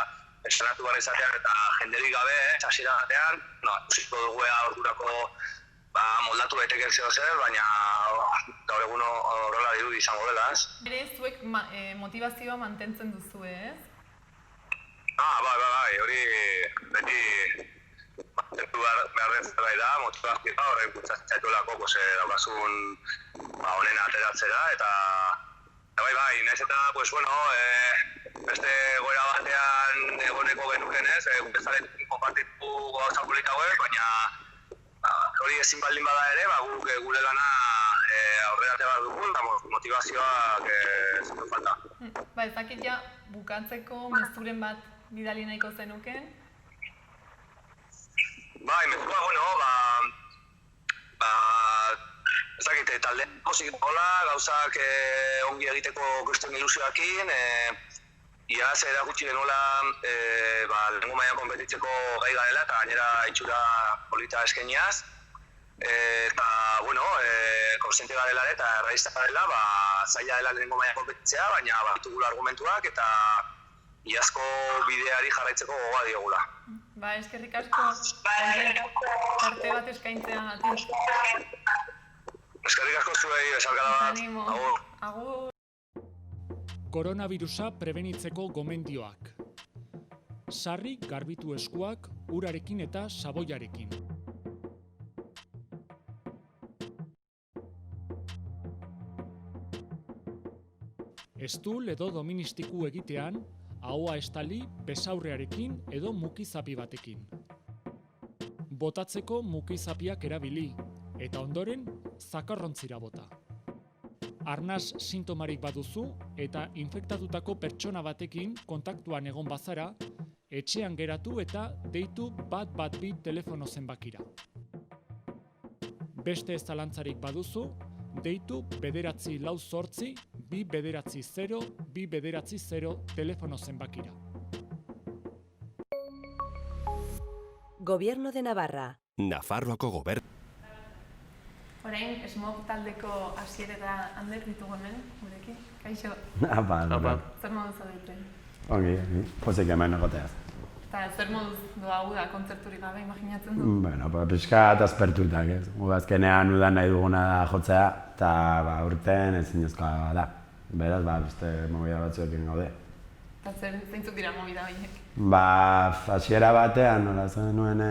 estrenatu gara izatean eta jenderik gabe, hasiera batean, ikusiko dugu ordurako moldatu daiteken zer, baina gaur egun horrela dirudi izango dela, ez? Ere zuek motivazioa mantentzen duzue, ez? Bai, hori beti mantentu behar den zerbait da, motivazioa horren bultzatzen zaituelako daukazun honen ateratzera, eta bai, nahiz eta, beste goera batean egoneko genuken ez, bezaletik konpartitu gauza polita hauek, baina hori ezin baldin bada ere, guk gure lana aurrera behar dugu, eta motivazioak zentu falta. Ez dakit ja bukatzeko mezuren bat bidali nahiko zenuken? Bai, mezua, ez dakit, talde pozik gola, gauzak ongi egiteko kriston ilusioakin, iaz erakutsi genuela lehenengo mailan konpetitzeko gai garela eta gainera itxura polita eskainiaz. Eta, konstiente garela eta erraizta garela, zaila dela lehenengo mailan konpetitzea, baina batugula argumentuak eta iazko bideari jarraitzeko gogoa diogula. Eskerrik asko, parte bat eskaintzea gatik. Eskerrik asko zuei, esalgada bat. Agur. Koronavirusa prebenitzeko gomendioak. Sarri garbitu eskuak urarekin eta saboiarekin. Estul edo doministiku egitean, ahoa estali besaurrearekin edo mukizapi batekin. Botatzeko mukizapiak erabili, eta ondoren zakarrontzira bota. Arnas sintomarik baduzu eta infektatutako pertsona batekin kontaktuan egon bazara, etxean geratu eta deitu 112 telefono zenbakira. Beste zalantzarik baduzu, deitu 948 290 290 telefono zenbakira. Gobierno de Navarra. Nafarroako gobernu. Orain, Smog taldeko Asier eta Ander ditugu hemen, gurekin. Kaixo, zer moduz zaudete? Ongi, pozik hemen egoteaz. Eta zer moduz doa da kontzerturik gabe, imaginatzen du? Bueno, pixka eta aspertutak, ez. Azkenean udan nahi duguna da jotzea, eta urten ezinezkoa da. Beraz, beste movida batzuekin gaude. Eta zeintzuk dira movida horiek? Hasiera batean, nola zen nuen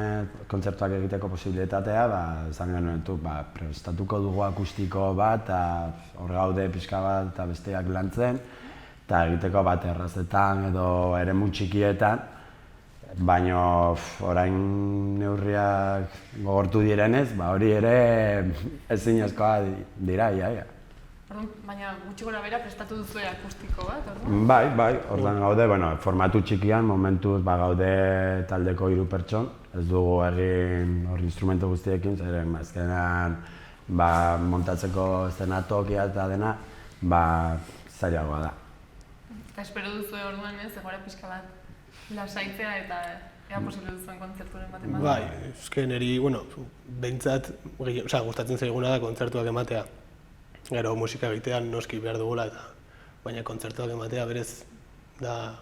kontzertuak egiteko posibilitatea, esan genuen prestatuko dugu akustiko bat, eta hor gaude pixka bat eta besteak lantzen, eta egiteko bat errazetan edo eremu txikietan, baina orain neurriak gogortu direnez, hori ere ezinezkoa dira, ia. Baina gutxi gora bera prestatu duzue akustiko bat, orduan? Bai, orduan gaude, formatu txikian, momentuz gaude taldeko 3 pertson. Ez dugu egin hor instrumentu guztiekin, zeren azkenean montatzeko eszenatokia eta dena, zailagoa da. Eta espero duzue orduan ez, egora pixka bat lasaitzea eta ea posible duzuen kontzerturen bat ematen? Bai, eske niri, behintzat, gustatzen zaiguna da kontzertuak ematea. Gero musika egitean noski behar dugula, baina kontzertuak ematea berez da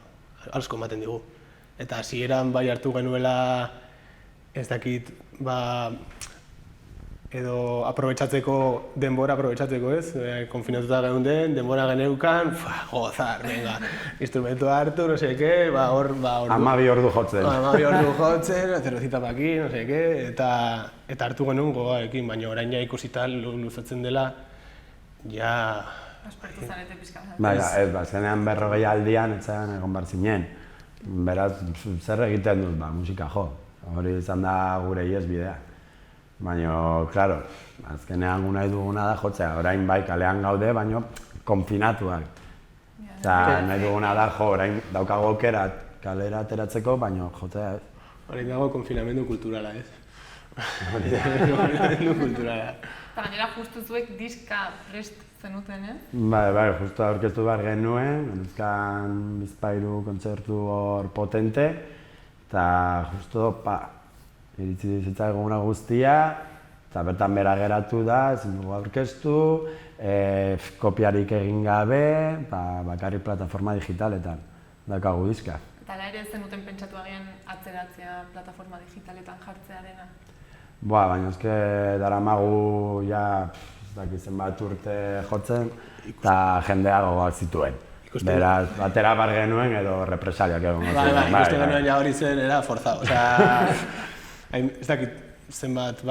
asko ematen digu. Eta hasieran bai hartu genuela, ez dakit, edo denbora aprobetxatzeko ez, konfinatuta geunden, denbora geneukan, gozar, venga, instrumentu hartu, no seke, hor... 12 ordu jotzen. 12 ordu jotzen, cervecita paki, no seke, eta hartu genuen gogoarekin, baina orain ja ikusita luzatzen dela, ja... Aspertu zarete pixka. Zenean 40 aldian etxean egon behar zinen. Beraz, zer egiten dut, musika jo. Hori izan da gure iesbidea. Baina, klaro, azkenean nahi duguna da jotzea. Orain bai kalean gaude, baina konfinatuak. Eta nahi duguna da jo, orain daukago aukera kalera ateratzeko, baina jotzea ez. Orain dago konfinamendu kulturala ez. Konfinamendu kulturala. Eta gainera justu zuek diska prest zenuten, ez? Bai, justu aurkeztu behar genuen, genuzkan bizpairu kontzertu hor potente, eta justu, iritsi zitzaiguna guztia, eta bertan bera geratu da, ezin dugu aurkeztu, kopiarik egin gabe, bakarrik plataforma digitaletan daukagu diska. Eta ala ere zenuten pentsatu agian atzeratzea plataforma digitaletan jartzea dena? Baina eske daramagu ez dakit zenbat urte jotzen eta jendea gogoak zituen. Beraz, batera bar genuen edo represaliak egon. Ikuste genuen ja hori zen, era forzado. Ez dakit zenbat,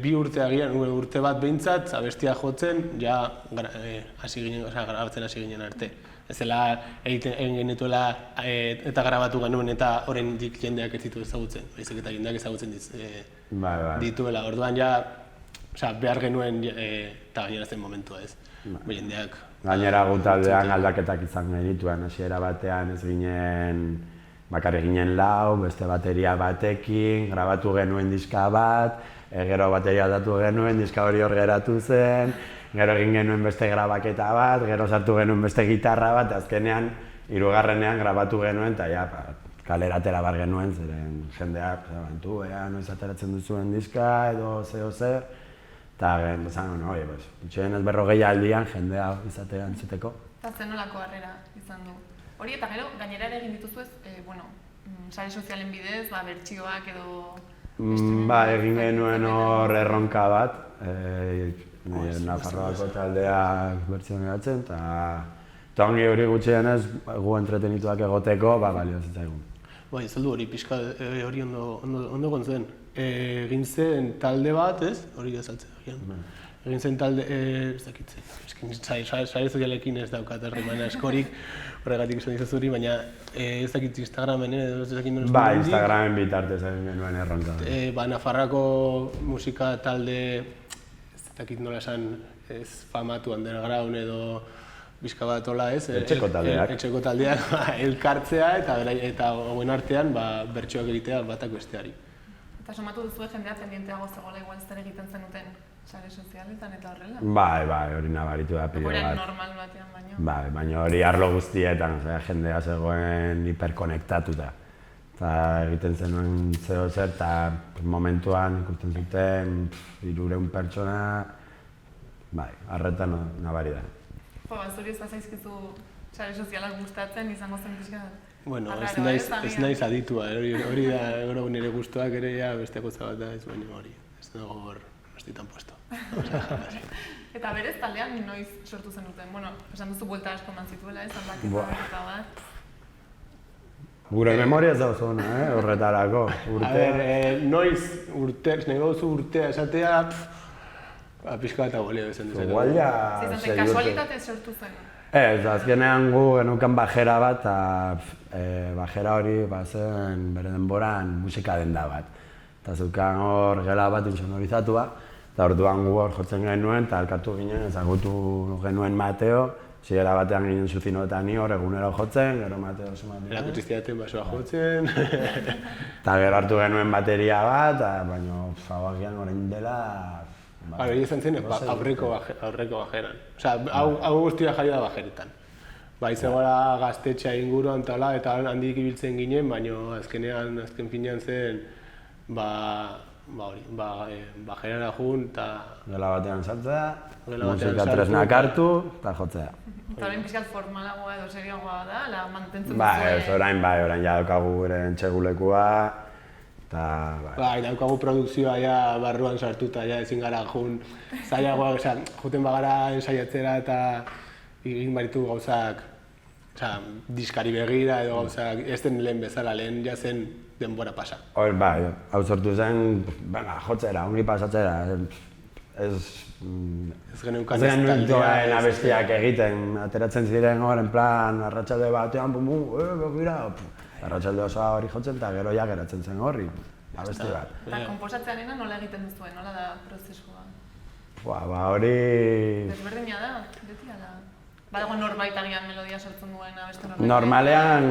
bi urte agian, urte bat behintzat, abestia jotzen, ja grabatzen hasi ginen arte. Ez zela egin genituela eta grabatu genuen eta oraindik jendeak ez ditu ezagutzen. Baizik eta jendeak ezagutzen dituela. Orduan ja behar genuen eta gainera zen momentua ez. Jendeak... Gainera gutaldean aldaketak izan genituen. Hasiera batean ez ginen bakarrik ginen 4, beste bateria batekin, grabatu genuen diska bat, gero bateria aldatu genuen, diska hori hor geratu zen, gero egin genuen beste grabaketa bat, gero sartu genuen beste gitarra bat, azkenean, 3. grabatu genuen, eta kalera atera bar genuen, zeren jendeak, noiz ateratzen duzuen diska, edo zer, eta esan genuen, itxoen ez 40 aldian jendea izatea entzuteko. Eta zen nolako harrera izan du? Hori eta gero, gainera ere egin dituzu ez, sare sozialen bidez, bertsioak edo... Egin genuen hor erronka bat, Nafarroako taldeak bertsionatzen, Eta ongi hori gutxienez, gu entretenituak egoteko, balio zitzaigun. Bai, ez hori pixka hori ondo gontzen. Egin zen talde bat, ez? Hori azaltzen. Egin zen talde, ez dakitzen. Eskin sare sozialekin ez daukat herrimana askorik, horregatik esan dizazuri, baina ez dakit Instagramen, ez dakit nola. Ba, Instagramen bitartez egin genuen erronka. Ba, Nafarrako musika talde, ez dakit nola esan, ez famatu underground edo bizka bat hola ez. Etxeko taldeak. Etxeko taldeak elkartzea eta hauen artean bertsoak egitea batak besteari. Eta somatu duzue jendea pendienteago zegoela igual zer egiten zenuten sare sozialetan eta horrela? Bai, hori nabaritu da pilo Horrean bat. normal batean baino. Bai, baina hori arlo guztietan, jendea zegoen hiperkonektatuta. Eta egiten zenuen zeo zer, eta momentuan ikusten zuten 300 pertsona, bai, arreta nabari da. Zuri ez da zaizkizu sare sozialak gustatzen izango zen pixka? Bueno, ez naiz aditua, hori da gero nire gustuak ere beste gauza bat da, ez baina hori, ez dago hor, estitan puesto. Eta berez taldean noiz sortu zenuten? Bueno, esan duzu buelta asko eman zituela, ez aldaketa eta bat. Gure memoria ez da oso ona, horretarako. A ber, noiz nahi gauzu urtea esatea, pixka bat abolio esan duzera. Igual ja... Zizanten, kasualitatez sortu zen? Ez, azkenean gu genuken bajera bat, eta bajera hori zen bere denboran musika denda bat. Eta zeukan hor gela bat insonorizatua, eta orduan gu hor jotzen genuen, eta elkartu ginen, ezagutu genuen Mateo, zigera batean ginen Zuzino eta ni hor egunero jotzen, gero Mateo sumatzen. Erakutsi zidaten basoa jotzen. Eta gero hartu genuen bateria bat, baina fagoakian orain dela... Hori izan zen aurreko bajeran. Osea, hau guztia jaio da bajeretan. Bai, zegoela gaztetxea inguruan eta handik ibiltzen ginen, baina azken finean zen bajerara jun eta... Gela batean sartzea, musika tresnak hartu eta jotzea. Eta orain pixkat formalagoa edo serioagoa da, la mantentzen duzue? Orain ja daukagu gure entxegulekua. Bai, daukagu produkzioa barruan sartuta, ezin gara jun zailagoa, juten bagara ensaiatzera eta egin baritu gauzak diskari begira edo gauzak, ez den lehen bezala, lehen zen denbora pasa. Hor, bai, hau sortu zen, jotzera, ongi pasatzera, ez genuen doen abestiak egiten, ateratzen ziren hor, en plan, arratsalde batean, begira, arratsalde osoa hori jotzen eta gero ja geratzen zen horri, abesti bat. Eta konposatzearena nola egiten duzuen, nola da prozesua? Hori... Desberdina da, beti ala? Badago norbait agian melodia sortzen duen abesti norbait? Normalean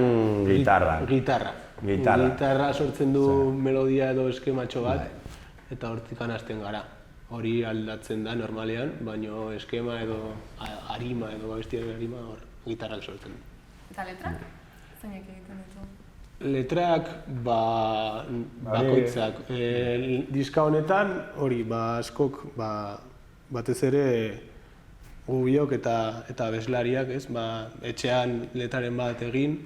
gitarra. Gitarra sortzen du melodia edo eskematxo bat, eta hortik hasten gara. Hori aldatzen da normalean, baina eskema edo arima edo abestiaren arima hor gitarrak sortzen du. Eta letrak? Zeinek egiten ditu? Letrak, bakoitzak. Diska honetan, hori, askok, batez ere gubiok eta abeslariak, ez? Etxean letraren bat egin,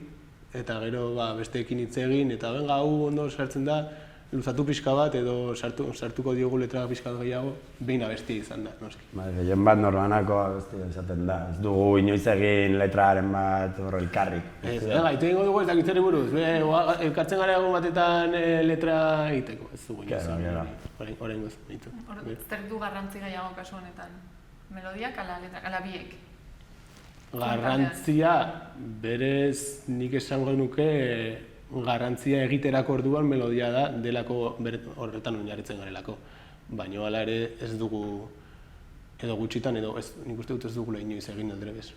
eta gero besteekin hitz egin, eta benga, hau ondo sartzen da, luzatu pixka bat edo sartuko diogu letra pixka gehiago, behin abesti izan da, noski. Gehien bat norbanako abesti izaten da, ez dugu inoiz egin letraren bat elkarrik. Gaitu egingo dugu ez dakitzeri buruz, elkartzen gara egun batetan letra egiteko, ez dugu inoiz. Horrengo ez ditu. Zer du garrantzi gehiago kasu honetan? Melodiak ala biek? Garrantzia, berez nik esango nuke garrantzia egiterako orduan melodia da delako horretan oinarritzen garelako. Baina hala ere ez dugu edo gutxitan edo nik uste dut ez dugula inoiz egin aldrebes.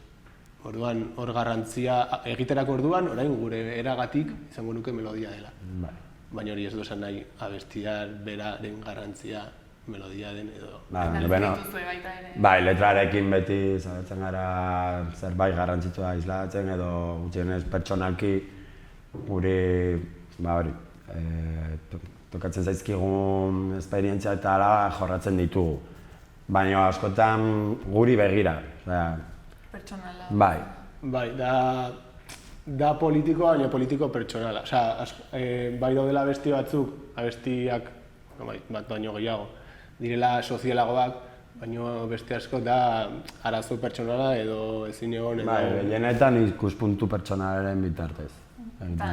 Orduan hor garrantzia egiterako orduan orain gure eragatik izango nuke melodia dela. Baina hori ez du esan nahi abestiar beraren garrantzia melodia den edo... Bai, letrarekin beti zabetzen gara zerbait garrantzitsua islatzen edo gutxienez pertsonalki guri, tokatzen zaizkigun esperientzia eta ala jorratzen ditugu. Baina askotan guri begira. Pertsonala. Bai, da politikoa, baina politiko pertsonala. Bai daudela abesti batzuk, abestiak bat baino gehiago, direla sozialagoak, baina beste asko da arazo pertsonala edo ezin egon edo... Bai, gehienetan ikuspuntu pertsonalaren bitartez. Eta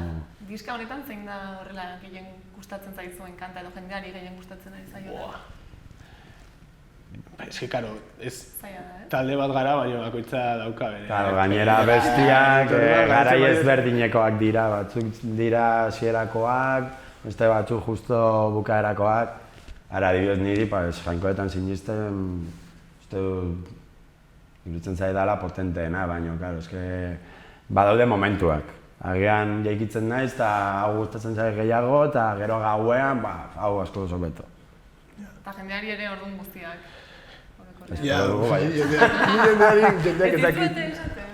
diska honetan zein da horrela gehien gustatzen zaizuen kanta edo jendeari gehien gustatzen ari zaiola? Ez que, karo, ez Zaila da, talde bat gara, baina bakoitza dauka bere. Claro, gainera bestiak garai ezberdinekoak dira, batzuk dira hasierakoak, beste batzuk justo bukaerakoak. Ara, adibidez niri, jainkoetan sinisten, uste dut, iruditzen zaidala potenteena, baina, claro, eske badaude momentuak. Agian jaikitzen naiz, eta hau gustatzen zait gehiago, eta gero gauean, hau asko oso beto. Eta jendeari ere orduan guztiak. Ja, jendeak Ez ezakit. esaten.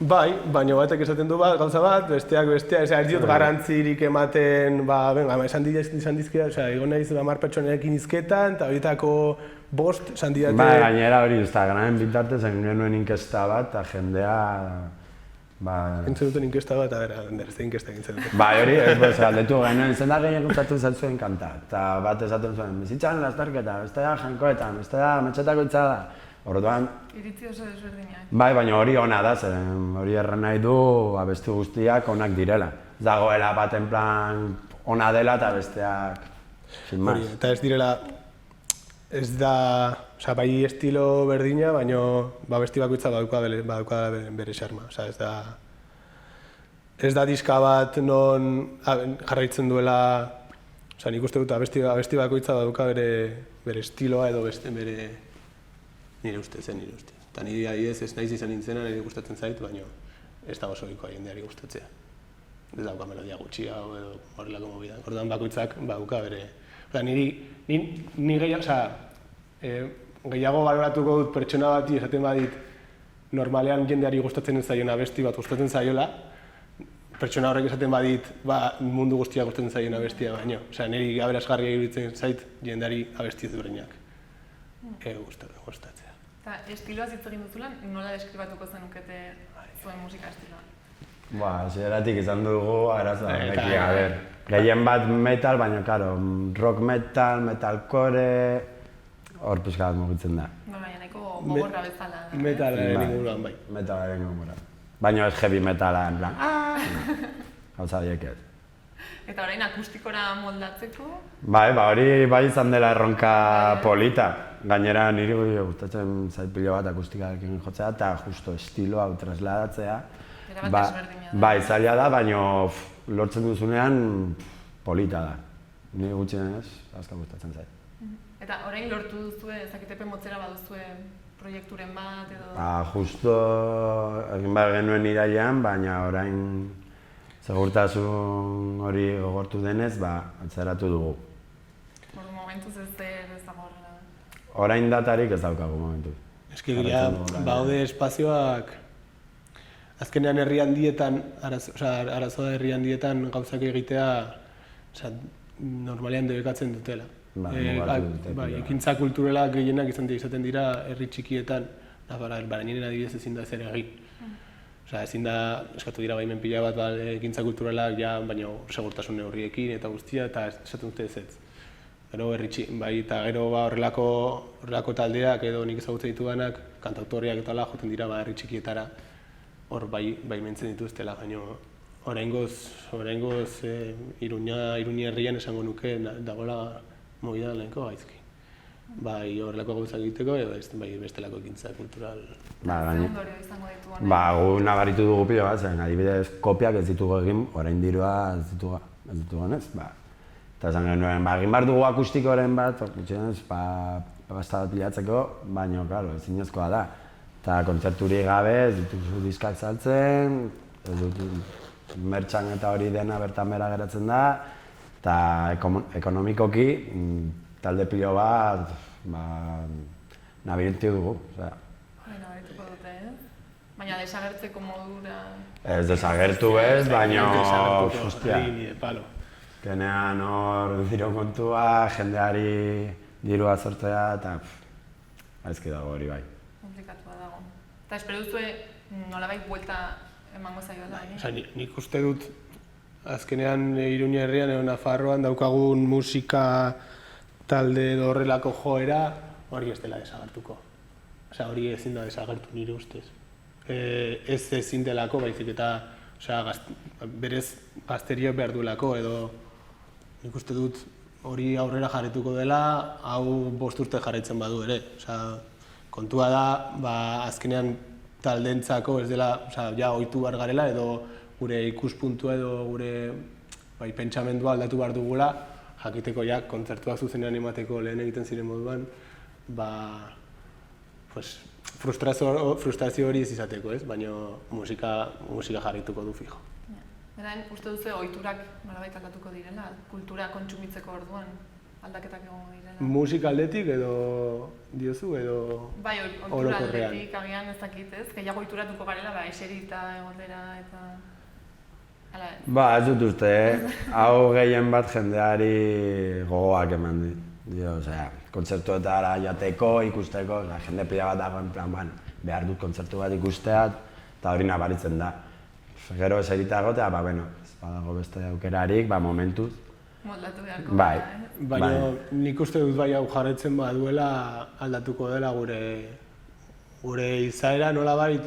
Bai, baina batek esaten du gauza bat, besteak bestea, ez diot garrantzirik ematen, esan dizkia, egon naiz 10 pertsonekin hizketan, eta horietako 5 esan didate... Gainera hori, Instagramen bitartez egin genuen inkesta bat, eta jendea... Entzen duten inkesta bat, ez da inkesta egin duten. Hori, galdetu genuen, zen da gehien gustatzen zaizuen kanta, eta bat esaten zuen, bizitzan lasterketa, bestea jainkoetan, bestea metxetako itzada. Orduan... Iritzi oso desberdinak. Bai, baina hori ona da, zeren hori erran nahi du abesti guztiak onak direla. Ez dagoela baten plan ona dela eta besteak... Sin más. Eta ez direla... Ez da... Osa, bai estilo berdina, baina abesti bakoitza badauka bere xarma. Osa, ez da... Ez da diska bat non jarraitzen duela... Osa, nik uste dut abesti bakoitza badauka bere estiloa edo bere... Nire ustez. Eta nire adibidez ez naiz izan nintzena, nire gustatzen zait, baina ez da oso ohikoa jendeari gustatzea. Ez dauka melodia gutxia edo horrelako movida. Orduan bakoitzak badauka bere... Ni gehiago baloratuko dut pertsona bati esaten badit normalean jendeari gustatzen zaiona abesti bat gustatzen zaiola, pertsona horrek esaten badit mundu guztia gustatzen zaiona abestia baino. Niri aberasgarria iruditzen zait jendeari abesti ezberdinak gustatzea. Eta estiloaz hitz egin duzulan, nola deskribatuko zenukete zuen musika estiloa? Hasieratik izan dugu arazoa. Gehien bat metal, baina, karo, rock metal, metalcore, hor pixka bat mugitzen da. Baina nahiko gogorra bezala. Metalaren inguruan, bai. Metalaren inguruan. Baina ez heavy metala, en plan, gauza horiek ez. Eta orain akustikora moldatzeko? Bai, hori bai izan dela erronka polita. Gainera niri gustatzen zait pilo bat akustikarekin jotzea eta justo estilo hau trasladatzea. Bai, zaila da, baina lortzen duzunean polita da. Niri gutxienez asko gustatzen zait. Eta orain lortu duzue, ezakitepe motzera baduzue proiekturen bat edo... Justo egin behar genuen irailean, baina orain segurtasun hori gogortu denez, atzeratu dugu. Momentuz ez dago horrela. Orain datarik ez daukagu momentu. Eski baude espazioak, azkenean herri handietan, arazoa herri handietan gauzak egitea, normalean debekatzen dutela. Ekintza kulturalak gehienak izaten dira herri txikietan, Baraninen adibidez ezin da zer egin. Ezin da, eskatu dira baimen pila bat ekintza kulturalak, baina segurtasun neurriekin eta guztia, eta esaten dute ez. Gero gero horrelako taldeak edo nik ezagutzen ditudanak, kantautoriak eta ala joten dira herri txikietara, hor baimentzen dituztela, baina oraingoz Iruña herrian esango nuke dagoela movida nahiko gaizki. Bai horrelako gauzak egiteko edo bestelako ekintza kultural. Gu nabaritu dugu pilo bat, zen adibidez kopiak ez ditugu egin, orain dirua ez ditugu ganez. Eta esan genuen, egin behar dugu akustikoren bat, pasta bat pilatzeko, baina, klaro, ezinezkoa da. Eta kontzerturik gabe, ez dituzu diskak saltzen, ez dut mertxan eta hori dena bertan bera geratzen da, eta ekonomikoki talde pilo bat nabiritu dugu. Nabirituko dute, ez? Baina desagertzeko modura... Ez desagertu ez, baina... Ostia. Kenean hor diro kontua, jendeari dirua sortzea eta gaizki dago hori bai. Komplikatua dago. Eta espero duzue nolabait buelta emango zaiola? Nik uste dut azkenean Iruña herrian edo Nafarroan daukagun musika talde edo horrelako joera hori ez dela desagertuko. Osea, hori ezin da desagertu nire ustez. Ez ezin delako, baizik eta berez gazteriak behar duelako, edo nik uste dut hori aurrera jarretuko dela, hau 5 urte jarraitzen badu ere. Osea, kontua da, azkenean taldentzako ez dela, ja ohitu behar garela, edo gure ikuspuntua edo gure pentsamendua aldatu behar dugula, jakiteko ja, kontzertuak zuzenean emateko lehen egiten ziren moduan, frustrazio hori ez izateko, ez? Baina musika jarrituko du fijo. Berain, uste duzu ohiturak nolabait aldatuko direla, kultura kontsumitzeko orduan aldaketak egongo direla? Musika aldetik edo diozu edo bai, ohitura aldetik, agian ez dakit, ez? Gehiago ohituratuko garela, eserita egotera eta... Ez dut uste, hau gehien bat jendeari gogoak eman dit. Kontzertuetara jateko, ikusteko, jende pila bat dago, en plan, behar dut kontzertu bat ikusteat, eta hori nabaritzen da. Gero eserita egotea, ez badago beste aukerarik, momentuz. Moldatu beharko da, Baina nik uste dut bai hau jarretzen baduela aldatuko dela gure izaera nolabait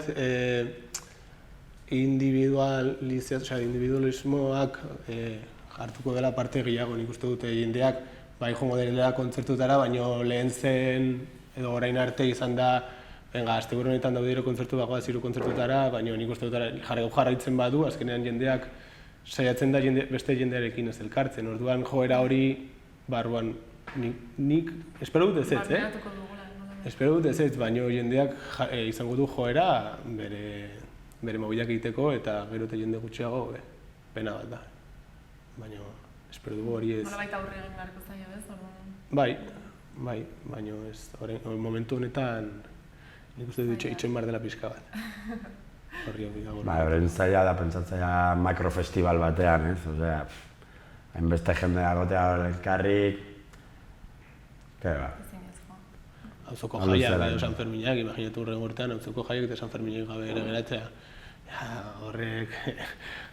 individualismoak hartuko dela parte gehiago, nik uste dute jendeak bai joango dela kontzertutara, baina lehen zen edo orain arte izan da asteburu honetan daudero kontzertu bagoaz 3 kontzertutara, baina nik uste dut jarraitzen badu, azkenean jendeak saiatzen da beste jendearekin ez elkartzen, orduan joera hori barruan nik espero dut ezetz, espero dut ezetz, baina jendeak izango du joera bere mobilak egiteko eta gero eta jende gutxiago pena bat da. Baina espero dugu hori ez... Nolabait aurre egin beharko zaio, ez? Bai, baina ez, momentu honetan nik uste dut itxoin behar dela pixka bat. Horren zaila da pentsatzaia makrofestival batean, ez? Osea, hainbeste jendea gotea elkarrik... Auzoko jaiak edo San Ferminak, imaginatu hurrengo urtean, auzoko jaiak eta San Ferminak gabe ere geratzea. Horrek,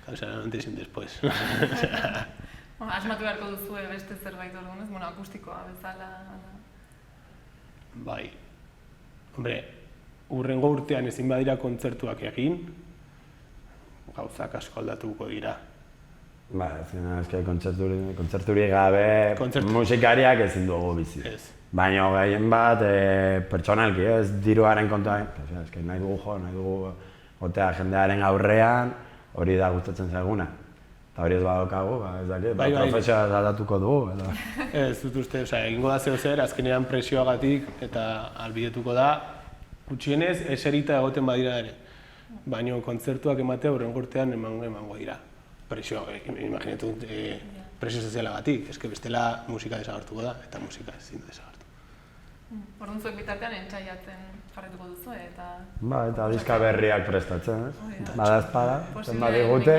causa antes y después. Asmatu beharko duzu beste zerbait orduan, ez? Akustikoa bezala... Bai. Hombre, hurrengo urtean ezin badira kontzertuak egin, gauzak asko aldatuko dira. Kontzerturik gabe musikariak ezin dugu bizi. Baina gehien bat pertsonalki, ez diruaren kontua, nahi dugu jo, nahi dugu gotea jendearen aurrean, hori da gustatzen zaiguna. Eta hori ez badokagu, ez dakit, profesioa aldatuko dugu. Ez dut uste, egingo da zeo zer, azkenean presioagatik eta albidetuko da, gutxienez eserita egoten badira ere. Baina kontzertuak ematea hurrengo urtean emango dira. Presioa, imaginatu, presio sozialagatik, bestela musika desagertuko da, eta musika ezin da desagertu. Orduan zuek bitartean entzaiatzen jarretuko duzu, eta... Eta diska berriak prestatzen, ez? Badazpada, zen badigute.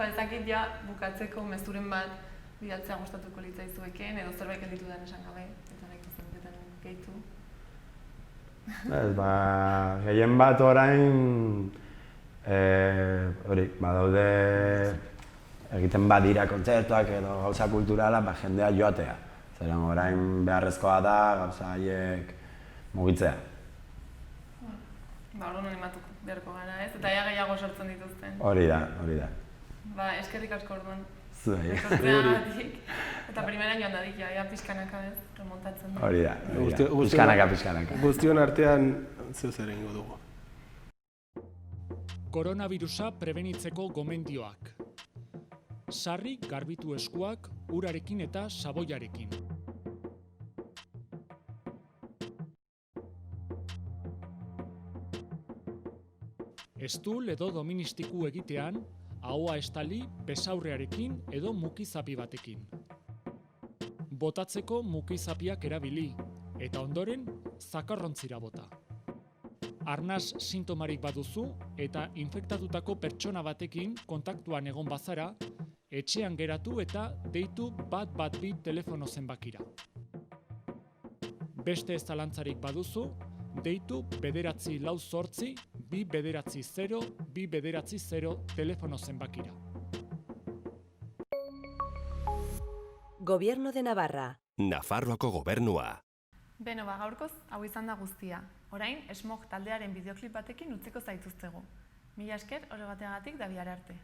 Ezakit ja bukatzeko mezuren bat bidaltzea gustatuko litzaizueken, edo zerbait gelditu den esan gabe, eta nahi zenuketen gehitu. Gehien bat orain, badaude egiten badira kontzertuak edo gauza kulturala, jendea joatea. Zeren orain beharrezkoa da gauza haiek mugitzea. Orduan animatuko beharko gara, ez? Eta ea gehiago sortzen dituzten. Hori da. Eskerrik asko orduan. Zuei. Eta primeran joan dadik, ea pixkanaka, ez? Remontatzen da. Hori da. Pixkanaka. Guztion artean zeu zer egingo dugu. Koronavirusa prebenitzeko gomendioak. Sarri garbitu eskuak urarekin eta saboiarekin. Estul edo doministiku egitean, ahoa estali besaurrearekin edo mukizapi batekin. Botatzeko mukizapiak erabili, eta ondoren zakarrontzira bota. Arnas sintomarik baduzu eta infektatutako pertsona batekin kontaktuan egon bazara, etxean geratu eta deitu 112 telefono zenbakira. Beste ez zalantzarik baduzu, deitu 948 290 290 telefono zenbakira. Gobierno de Navarra. Nafarroako gobernua. Beno, gaurkoz hau izan da guztia. Orain, Smog taldearen bideoklip batekin utziko zaituztegu. Mila esker horregateagatik da bihar arte.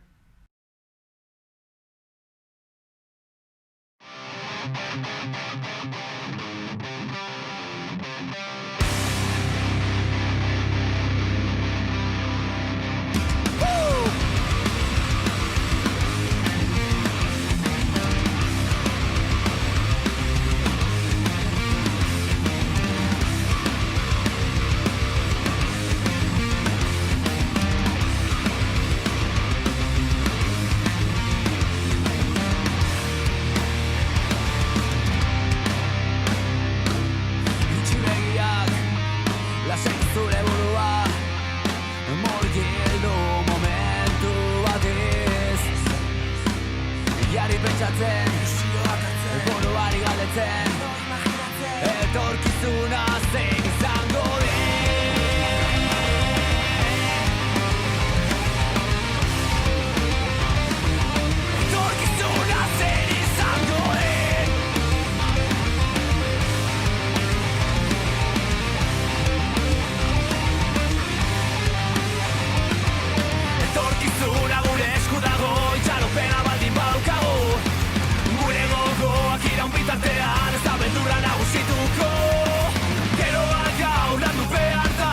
Etorkizuna zein izango Etorkizuna gure esku dago, itxaropena baldin badaukagu. Gure gogoak iraun bitartean, ez da beldurra nagusituko. Geroak gaur landu behar da,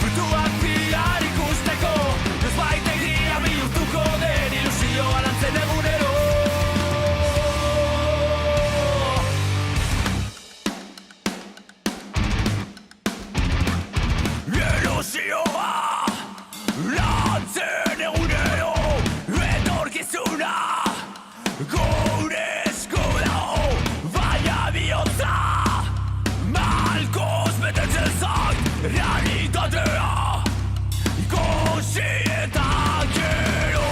frutuak bihar ikusteko. Noizbait egia bihurtuko den ilusioa lantzen egunero. Ilusioa lantzen egunero, etorkizuna gure esku dago, baina bihotza malkoz betetzen zait realitatea ikusi eta gero.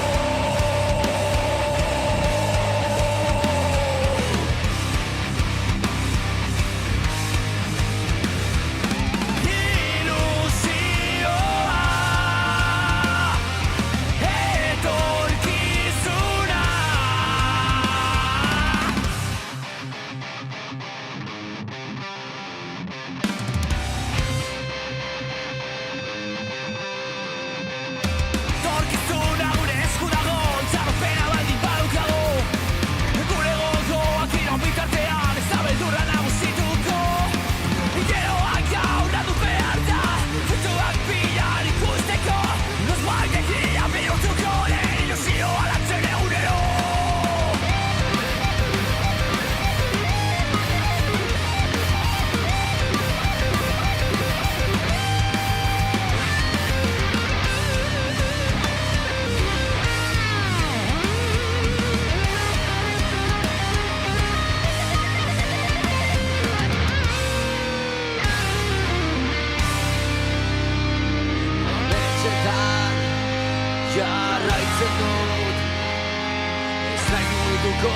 Jarraitzen dut, ez nahi mutuko